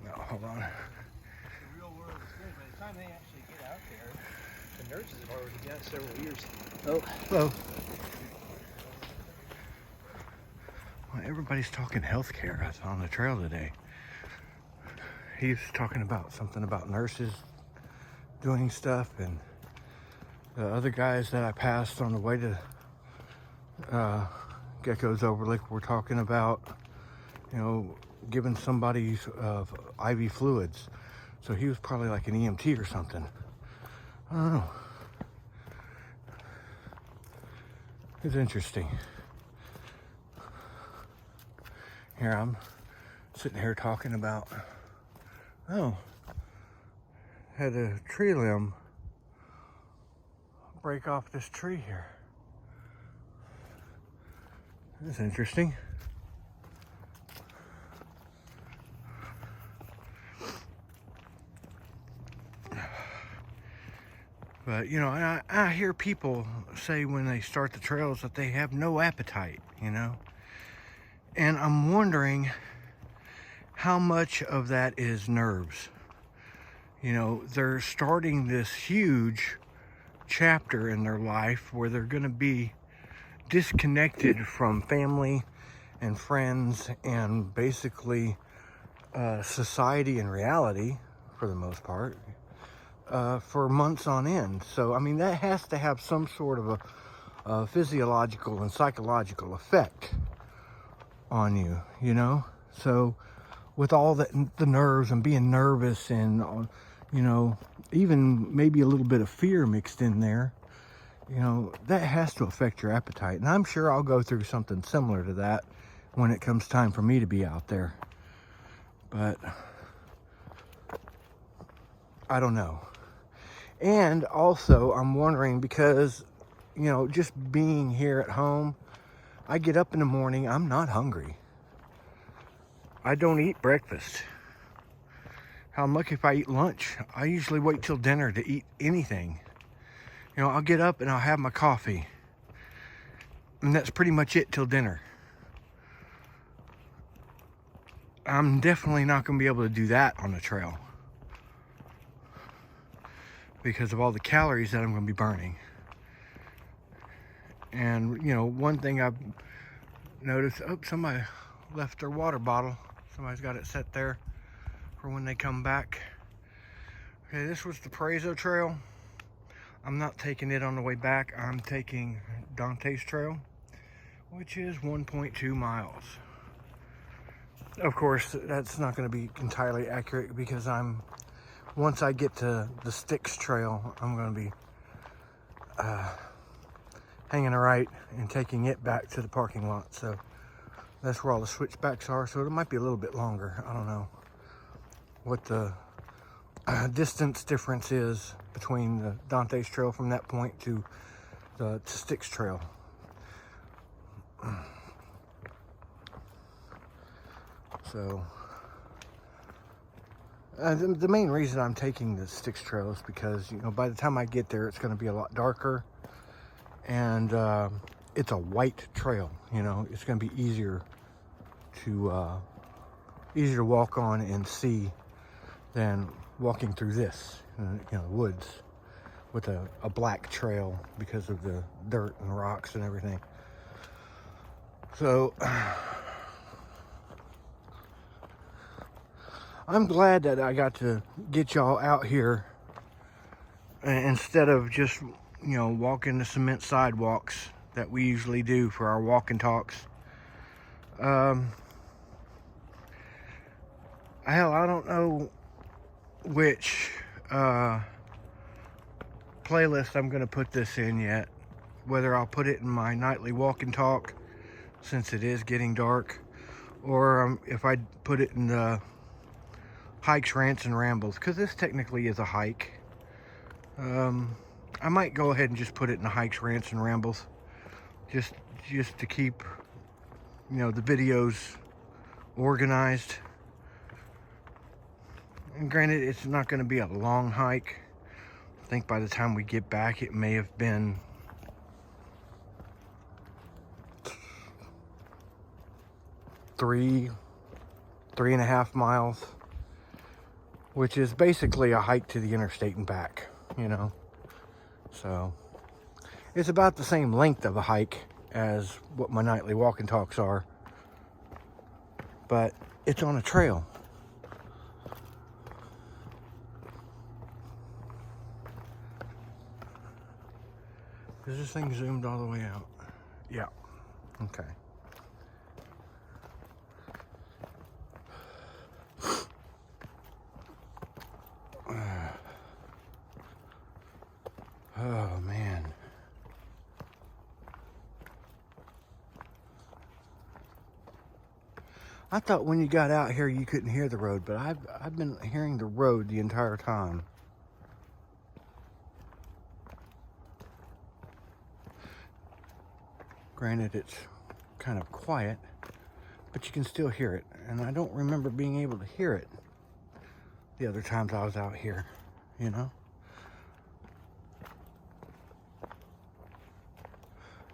No, hold on.
The real world is good. By the time they actually get out there, the nurses have already got several years.
Oh, hello. Well, everybody's talking healthcare on the trail today. He's talking about something about nurses doing stuff, and the other guys that I passed on the way to Gekko's Overlook were talking about, giving somebody IV fluids. So he was probably like an EMT or something. I don't know. It's interesting. Here I'm sitting here talking about, had a tree limb break off this tree here. That's interesting. But I hear people say when they start the trails that they have no appetite, and I'm wondering how much of that is nerves. They're starting this huge chapter in their life where they're going to be disconnected from family and friends and basically society and reality for the most part for months on end. So, that has to have some sort of a physiological and psychological effect on you, So with all the nerves and being nervous and, even maybe a little bit of fear mixed in there, that has to affect your appetite. And I'm sure I'll go through something similar to that when it comes time for me to be out there. But I don't know. And also I'm wondering because, just being here at home, I get up in the morning, I'm not hungry. I don't eat breakfast. I'm lucky if I eat lunch. I usually wait till dinner to eat anything. I'll get up and I'll have my coffee. And that's pretty much it till dinner. I'm definitely not going to be able to do that on the trail, because of all the calories that I'm going to be burning. And, one thing I've noticed, somebody left their water bottle. Somebody's got it set there for when they come back. Okay, this was the Perezo Trail. I'm not taking it on the way back. I'm taking Styx Trail, which is 1.2 miles. Of course, that's not going to be entirely accurate because once I get to the Styx Trail, I'm going to be hanging a right and taking it back to the parking lot. So that's where all the switchbacks are. So it might be a little bit longer. I don't know. what the distance difference is between the Dante's Trail from that point to the Styx Trail. So the main reason I'm taking the Styx Trail is because, you know, by the time I get there, it's going to be a lot darker, and it's a white trail. You know, it's going to be easier to walk on and see than walking through this, you know, woods with a black trail because of the dirt and rocks and everything. So I'm glad that I got to get y'all out here instead of just, you know, walking the cement sidewalks that we usually do for our walk and talks. Hell, I don't know which playlist I'm going to put this in yet. Whether I'll put it in my nightly walk and talk, since it is getting dark, or if I put it in the hikes, rants, and rambles, because this technically is a hike. I might go ahead and just put it in the hikes, rants, and rambles, just to keep, you know, the videos organized. And granted, it's not going to be a long hike. I think by the time we get back, it may have been three and a half miles, which is basically a hike to the interstate and back, you know. So it's about the same length of a hike as what my nightly walk and talks are, but it's on a trail. Is this thing zoomed all the way out? Yeah. Okay. Oh, man. I thought when you got out here you couldn't hear the road, but I've been hearing the road the entire time. Granted, it's kind of quiet, but you can still hear it. And I don't remember being able to hear it the other times I was out here, you know?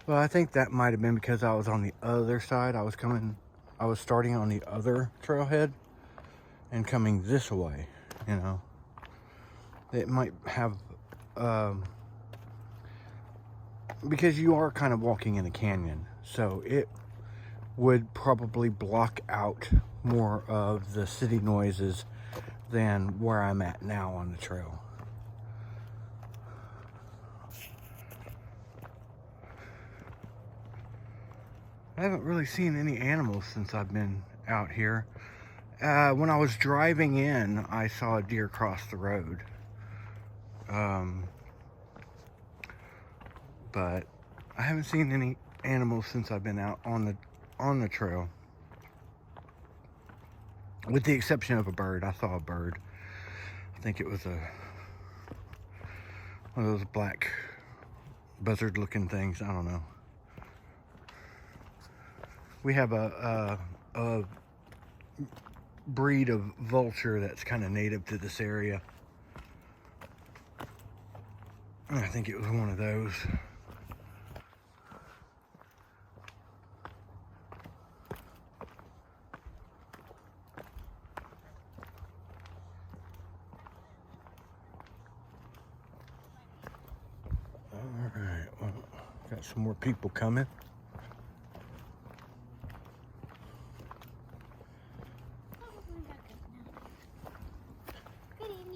Well, I think that might have been because I was on the other side. I was starting on the other trailhead and coming this way, you know? It might have, because you are kind of walking in a canyon, so it would probably block out more of the city noises than where I'm at now on the trail. I haven't really seen any animals since I've been out here. When I was driving in, I saw a deer cross the road. But I haven't seen any animals since I've been out on the trail. With the exception of a bird. I saw a bird. I think it was one of those black buzzard looking things. I don't know. We have a breed of vulture that's kind of native to this area. I think it was one of those. All right, well, got some more people coming.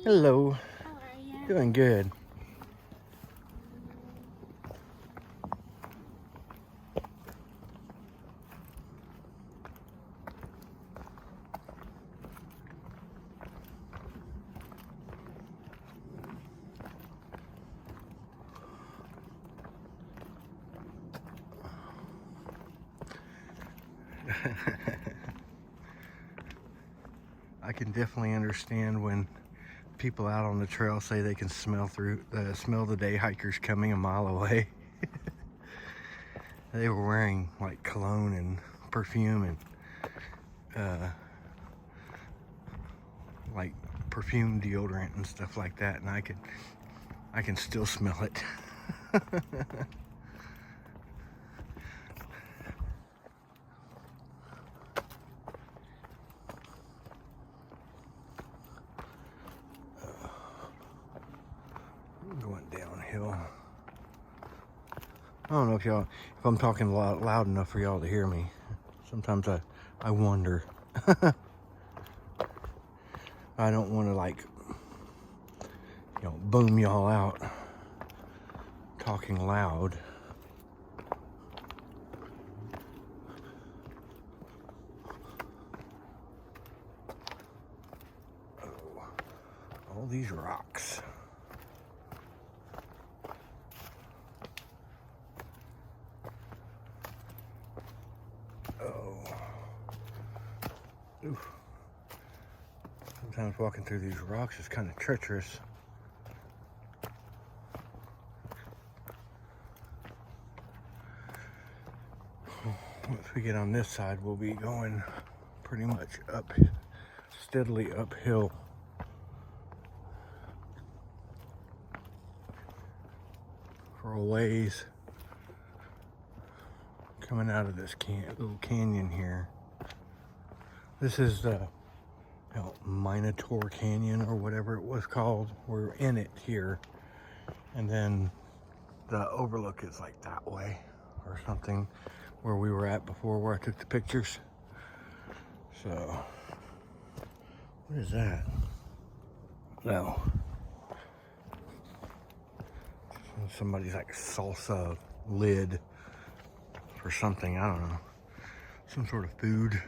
Hello.
How are you?
Doing good. I can definitely understand when people out on the trail say they can smell the day hikers coming a mile away. They were wearing like cologne and perfume and like perfume deodorant and stuff like that, and I can still smell it. Going downhill. I don't know if I'm talking loud enough for y'all to hear me. Sometimes I wonder. I don't want to, like, boom y'all out talking loud. Oh, all these rocks. Oof. Sometimes walking through these rocks is kind of treacherous. Once we get on this side, we'll be going pretty much steadily uphill. For a ways. Coming out of this little canyon here. This is the Minotaur Canyon or whatever it was called. We're in it here. And then the Overlook is like that way or something, where we were at before, where I took the pictures. So, what is that? No. Somebody's like salsa lid for something, I don't know. Some sort of food.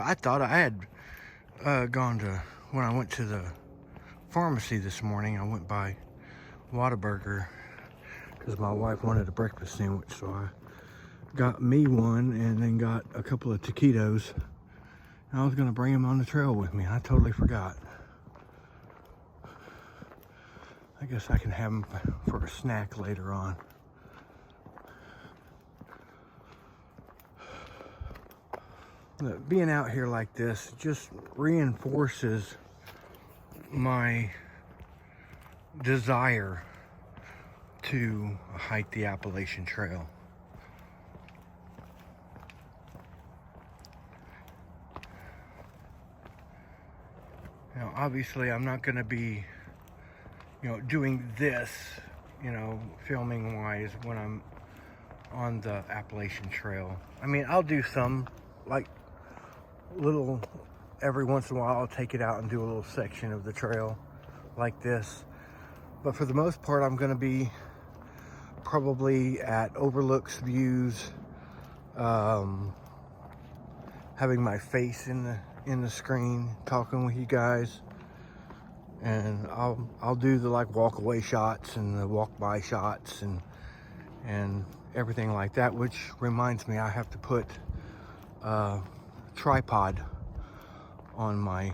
I thought I had gone to, when I went to the pharmacy this morning, I went by Whataburger because my wife wanted a breakfast sandwich, so I got me one and then got a couple of taquitos. And I was gonna bring them on the trail with me. I totally forgot. I guess I can have them for a snack later on. Being out here like this just reinforces my desire to hike the Appalachian Trail. Now, obviously, I'm not going to be, doing this, filming wise when I'm on the Appalachian Trail. I mean, I'll do some, like, little, every once in a while I'll take it out and do a little section of the trail like this. But for the most part, I'm going to be probably at Overlook's views, having my face in the screen, talking with you guys. And I'll do the like walk away shots and the walk by shots and everything like that, which reminds me I have to put tripod on my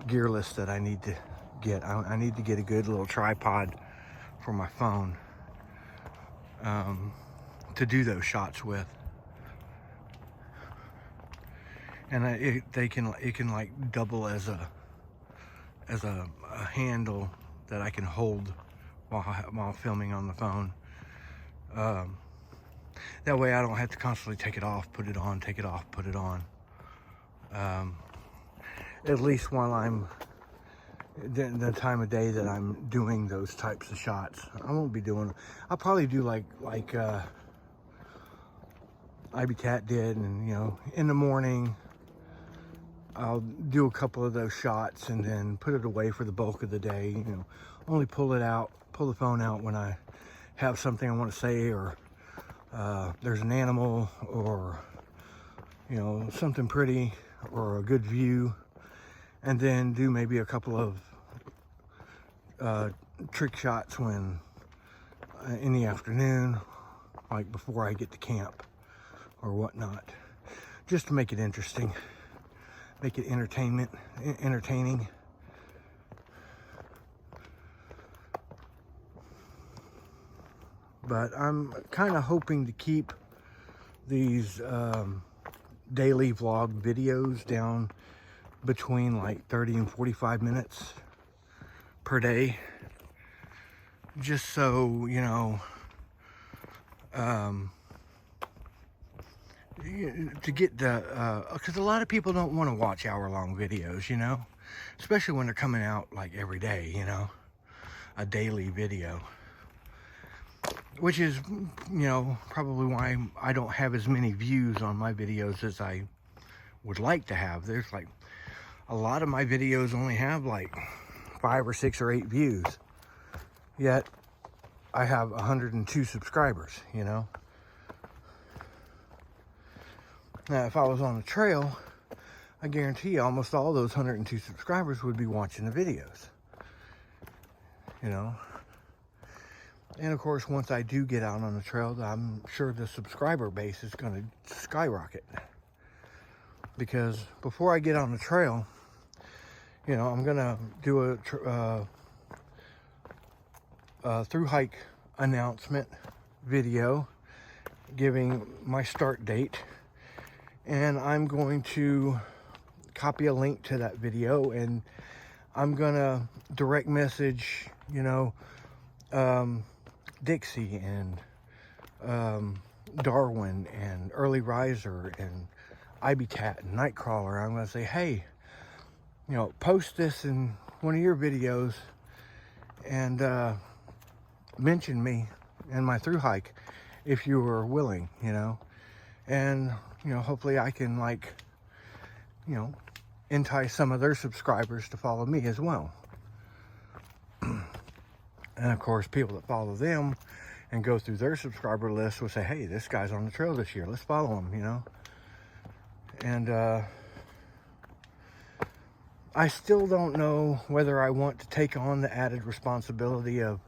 gear list that I need to get. I need to get a good little tripod for my phone to do those shots with. And it can like double as a handle that I can hold while filming on the phone. That way I don't have to constantly take it off, put it on, take it off, put it on. At least while I'm the time of day that I'm doing those types of shots. I'll probably do like Ivy Cat did, and in the morning I'll do a couple of those shots and then put it away for the bulk of the day. Only pull the phone out when I have something I want to say, or there's an animal, or something pretty, or a good view, and then do maybe a couple of trick shots when in the afternoon, like before I get to camp or whatnot, just to make it interesting, make it entertaining. But I'm kind of hoping to keep these daily vlog videos down between like 30 and 45 minutes per day, just so, you know, to get the, because a lot of people don't want to watch hour-long videos, you know, especially when they're coming out like every day, you know, a daily video. Which is, you know, probably why I don't have as many views on my videos as I would like to have. There's like, a lot of my videos only have like 5 or 6 or 8 views. Yet, I have 102 subscribers, you know. Now, if I was on the trail, I guarantee you almost all those 102 subscribers would be watching the videos. You know. And of course, once I do get out on the trail, I'm sure the subscriber base is going to skyrocket. Because before I get on the trail, you know, I'm going to do a through hike announcement video giving my start date. And I'm going to copy a link to that video, and I'm going to direct message, you know, Dixie and Darwin and Early Riser and Ibitat and Nightcrawler. I'm going to say, hey, you know, post this in one of your videos and mention me in my through hike if you were willing, you know. And, you know, hopefully I can, like, you know, entice some of their subscribers to follow me as well. And of course, people that follow them and go through their subscriber list will say, hey, this guy's on the trail this year. Let's follow him, you know. And I still don't know whether I want to take on the added responsibility of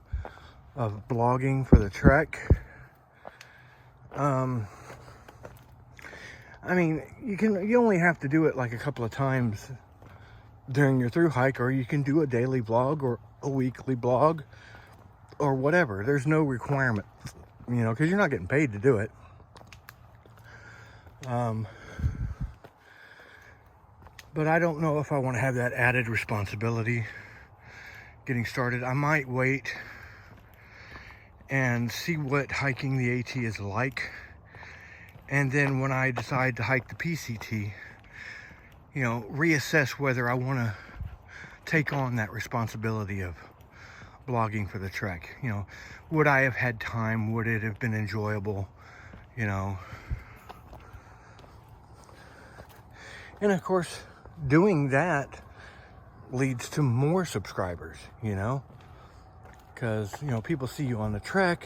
blogging for the trek. I mean, you only have to do it like a couple of times during your through hike, or you can do a daily vlog or a weekly blog or whatever. There's no requirement, you know, because you're not getting paid to do it. But I don't know if I want to have that added responsibility getting started. I might wait and see what hiking the AT is like. And then when I decide to hike the PCT, you know, reassess whether I want to take on that responsibility of blogging for the trek. You know, would I have had time? Would it have been enjoyable? You know. And of course, doing that leads to more subscribers, you know. Because, you know, people see you on the trek.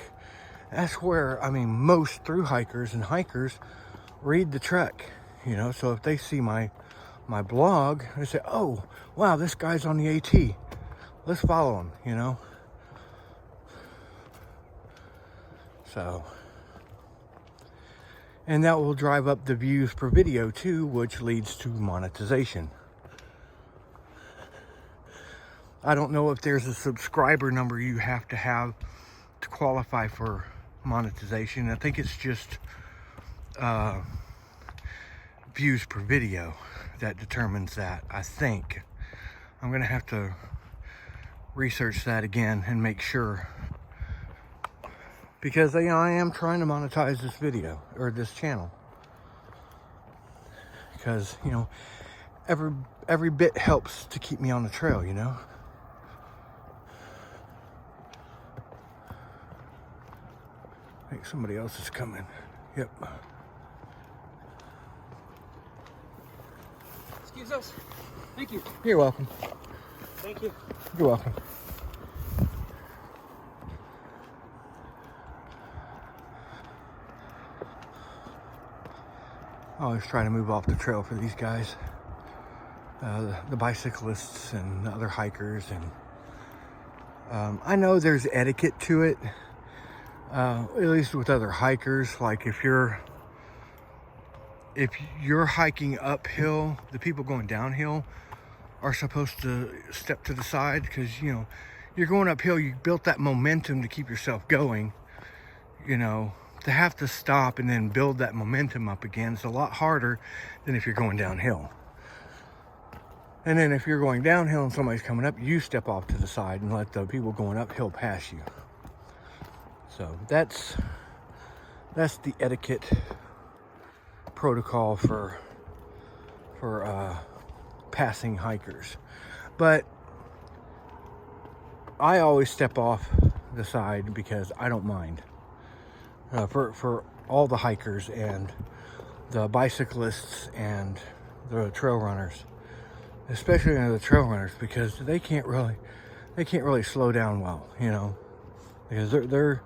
That's where, I mean, most through hikers and hikers read the trek, you know. So if they see my blog, they say, oh, wow, this guy's on the AT. Let's follow him, you know. So, and that will drive up the views per video too, which leads to monetization. I don't know if there's a subscriber number you have to qualify for monetization. I think it's just views per video that determines that, I think. I'm gonna have to research that again and make sure, because, you know, I am trying to monetize this video or this channel, because, you know, every bit helps to keep me on the trail, you know. I think somebody else is coming. Yep.
Excuse us. Thank you.
You're welcome.
Thank you.
You're welcome. I always try to move off the trail for these guys, the bicyclists and the other hikers, and I know there's etiquette to it, at least with other hikers. Like if you're if you're hiking uphill, the people going downhill are supposed to step to the side, because, you know, you're going uphill, you built that momentum to keep yourself going. You know, to have to stop and then build that momentum up again is a lot harder than if you're going downhill. And then if you're going downhill and somebody's coming up, you step off to the side and let the people going uphill pass you. So that's the etiquette protocol for passing hikers. But I always step off the side because I don't mind. For all the hikers and the bicyclists and the trail runners, especially the trail runners, because they can't really slow down well, you know, because they're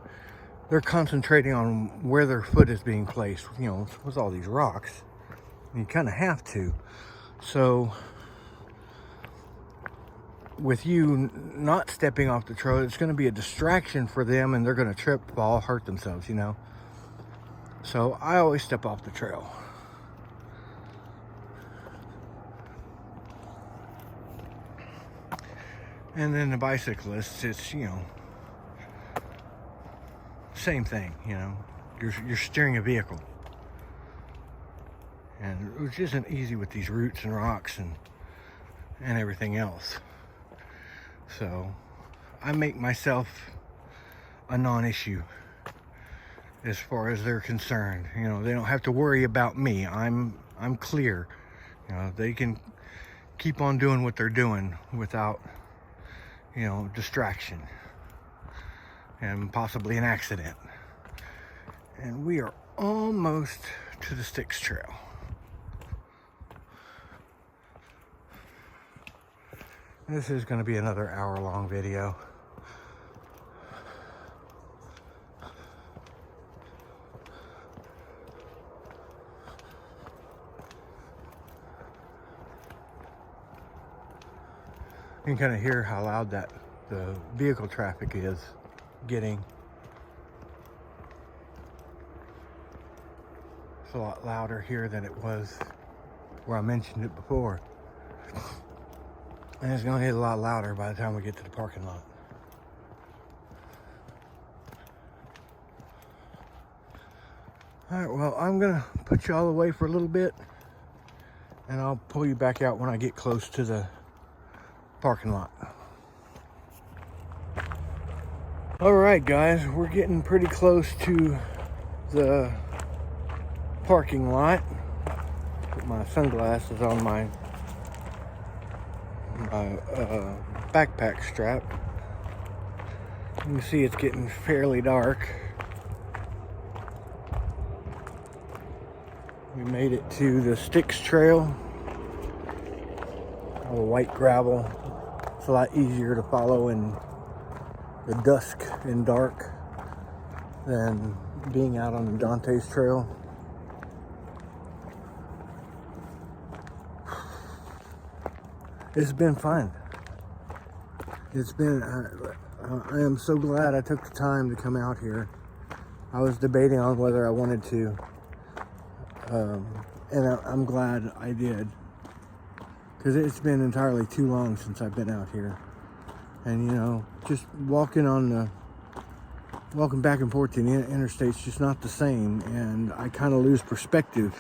concentrating on where their foot is being placed, you know, with all these rocks. You kind of have to. So with you not stepping off the trail, it's going to be a distraction for them, and they're going to trip, fall, hurt themselves, you know. So I always step off the trail. And then the bicyclists, it's, you know, same thing, you know. You're steering a vehicle, and which isn't easy with these roots and rocks and everything else. So I make myself a non-issue as far as they're concerned. You know, they don't have to worry about me. I'm clear. You know, they can keep on doing what they're doing without, you know, distraction and possibly an accident. And we are almost to the Styx Trail. This is going to be another hour-long video. You can kind of hear how loud the vehicle traffic is getting. It's a lot louder here than it was where I mentioned it before. And it's going to get a lot louder by the time we get to the parking lot. Alright, well, I'm going to put you all away for a little bit, and I'll pull you back out when I get close to the parking lot. Alright guys, we're getting pretty close to the parking lot. Put my sunglasses on my backpack strap. You can see it's getting fairly dark. We made it to the Styx Trail. All the white gravel. It's a lot easier to follow in the dusk and dark than being out on the Dante's Trail. It's been fun. It's been, I am so glad I took the time to come out here. I was debating on whether I wanted to, and I'm glad I did. Because it's been entirely too long since I've been out here. And, you know, just walking back and forth to the interstate's just not the same. And I kind of lose perspective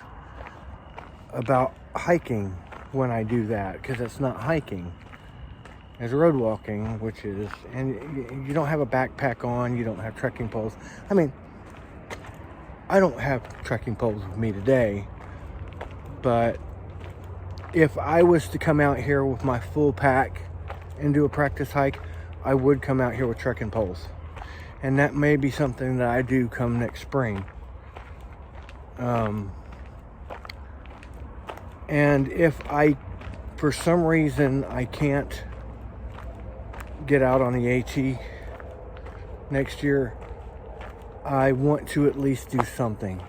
about hiking when I do that, because it's not hiking. It's road walking, which is, and you don't have a backpack on, you don't have trekking poles. I mean, I don't have trekking poles with me today, but if I was to come out here with my full pack and do a practice hike, I would come out here with trekking poles. And that may be something that I do come next spring. And if for some reason I can't get out on the AT next year, I want to at least do something,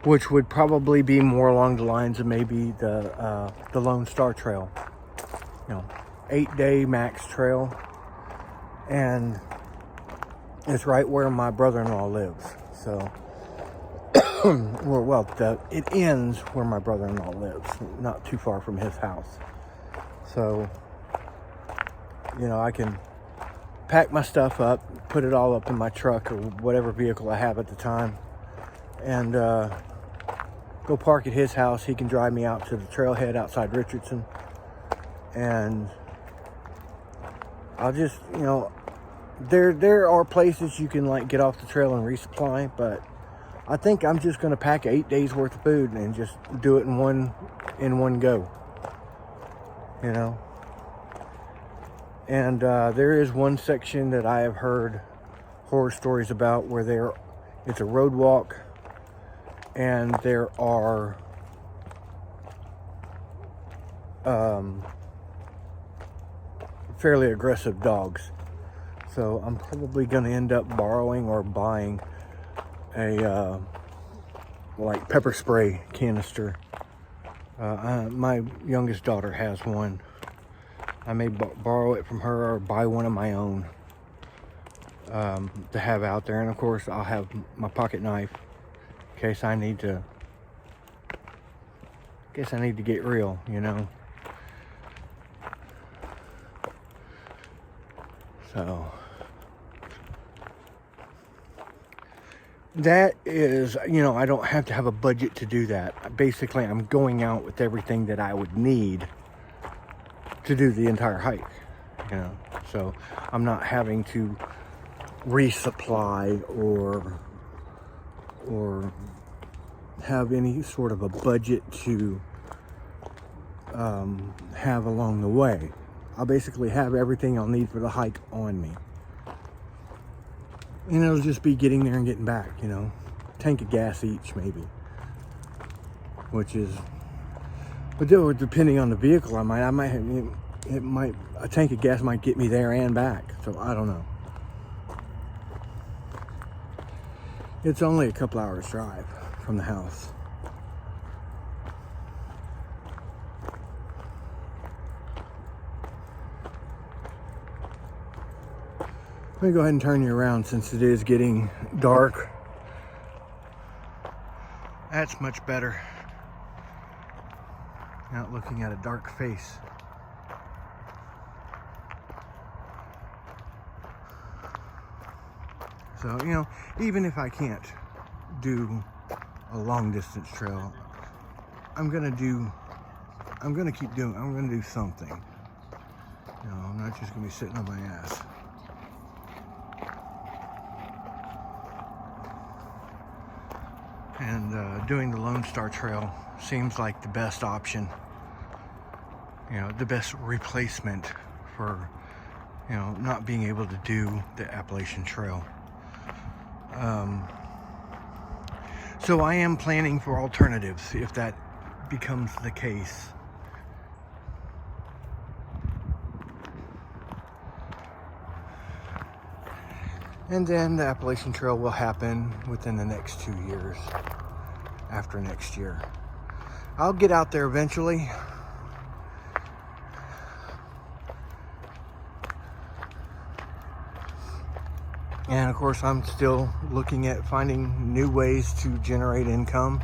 which would probably be more along the lines of maybe the Lone Star Trail, 8-day max trail, and it's right where my brother-in-law lives. So it ends where my brother-in-law lives, not too far from his house. So, you know, I can pack my stuff up, put it all up in my truck or whatever vehicle I have at the time, and go park at his house. He can drive me out to the trailhead outside Richardson, and I'll just, you know, there are places you can like get off the trail and resupply, but I think I'm just going to pack 8 days worth of food and just do it in one go, you know. And there is one section that I have heard horror stories about where it's a road walk, and there are fairly aggressive dogs. So I'm probably going to end up borrowing or buying a like pepper spray canister. My youngest daughter has one. I may borrow it from her or buy one of my own to have out there. And of course I'll have my pocket knife in case I need to get real, you know. So that is, you know, I don't have to have a budget to do that. Basically, I'm going out with everything that I would need to do the entire hike, you know. So I'm not having to resupply or have any sort of a budget to have along the way. I'll basically have everything I'll need for the hike on me. And it'll just be getting there and getting back, you know. Tank of gas each, maybe. Which is, but depending on the vehicle, a tank of gas might get me there and back. So I don't know. It's only a couple hours drive from the house. Let me go ahead and turn you around since it is getting dark. That's much better. Not looking at a dark face. So, you know, even if I can't do a long distance trail, I'm gonna do something. You know, I'm not just gonna be sitting on my ass. And doing the Lone Star Trail seems like the best option, you know, the best replacement for, you know, not being able to do the Appalachian Trail. So I am planning for alternatives if that becomes the case. And then the Appalachian Trail will happen within the next 2 years, after next year. I'll get out there eventually. And of course, I'm still looking at finding new ways to generate income.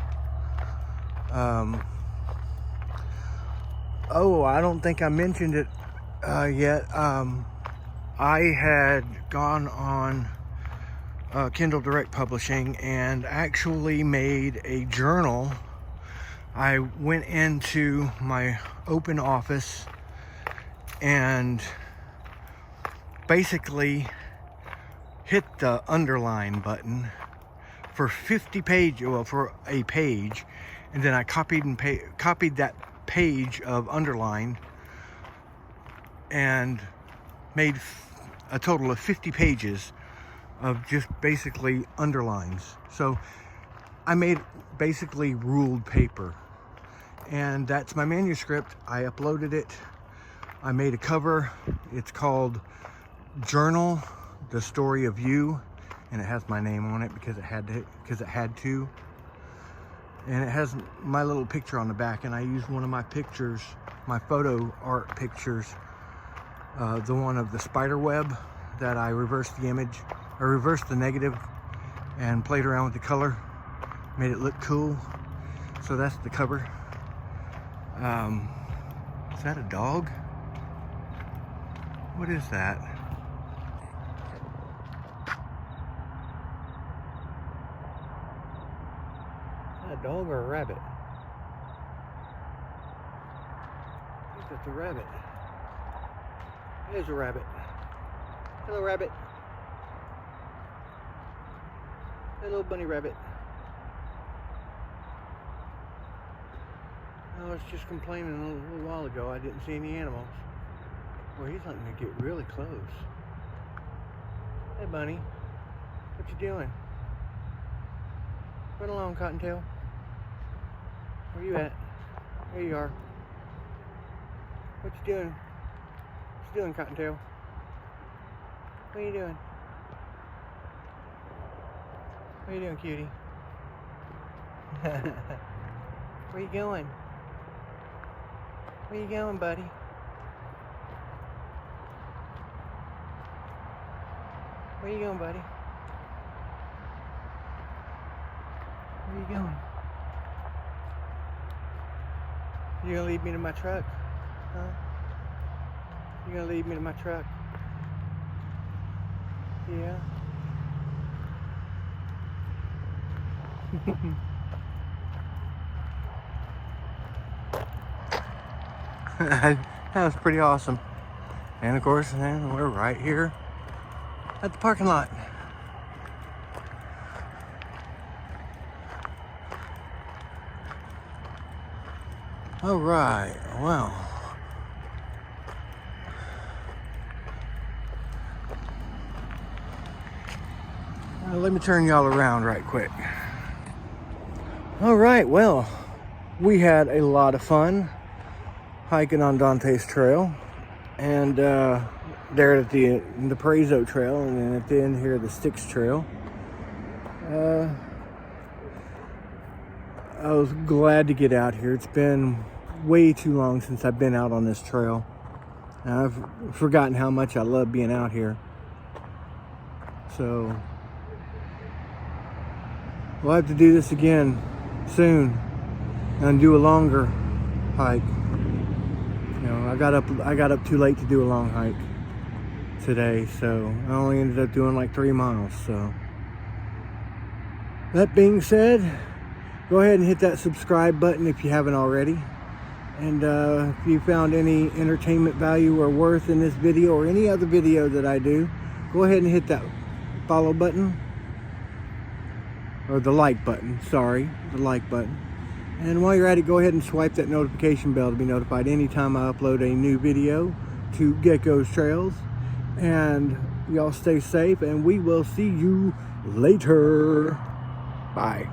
Oh, I don't think I mentioned it yet. I had gone on Kindle Direct Publishing and actually made a journal. I went into my open office and basically hit the underline button for 50 pages, well, for a page, and then I copied that page of underline and made a total of 50 pages of just basically underlines. So I made basically ruled paper, and that's my manuscript. I uploaded it. I made a cover. It's called Journal, The Story of You, and it has my name on it because it had to. And it has my little picture on the back, and I used one of my pictures, my photo art pictures, the one of the spider web that I reversed the image, I reversed the negative and played around with the color Made it look cool. So that's the cover. Is that a dog? What is that? Is that a dog or a rabbit? I think that's a rabbit. There's a rabbit. Hello, rabbit. Hello, bunny rabbit. I was just complaining a little while ago I didn't see any animals. Well, he's letting me get really close. Hey, bunny. What you doing? Run along, Cottontail. Where you at? There you are. What you doing? What you doing, Cottontail? What are you doing? What are you doing, cutie? Where you going? Where you going, buddy? Where you going, buddy? Where you going? You gonna lead me to my truck? Huh? You gonna lead me to my truck? Yeah. That was pretty awesome. And of course, then we're right here at the parking lot. All right, well. Let me turn y'all around right quick. All right, well, we had a lot of fun hiking on Styx Trail, and there at the Perezo Trail, and then at the end here the Styx Trail. I was glad to get out here. It's been way too long since I've been out on this trail. And I've forgotten how much I love being out here. So we'll have to do this again soon and do a longer hike. You know, I got up too late to do a long hike today, so I only ended up doing like 3 miles. So that being said, go ahead and hit that subscribe button if you haven't already. And if you found any entertainment value or worth in this video or any other video that I do, go ahead and hit that follow button. Or the like button, sorry, the like button. And while you're at it, go ahead and swipe that notification bell to be notified anytime I upload a new video to Gekko's Trails. And y'all stay safe, and we will see you later. Bye.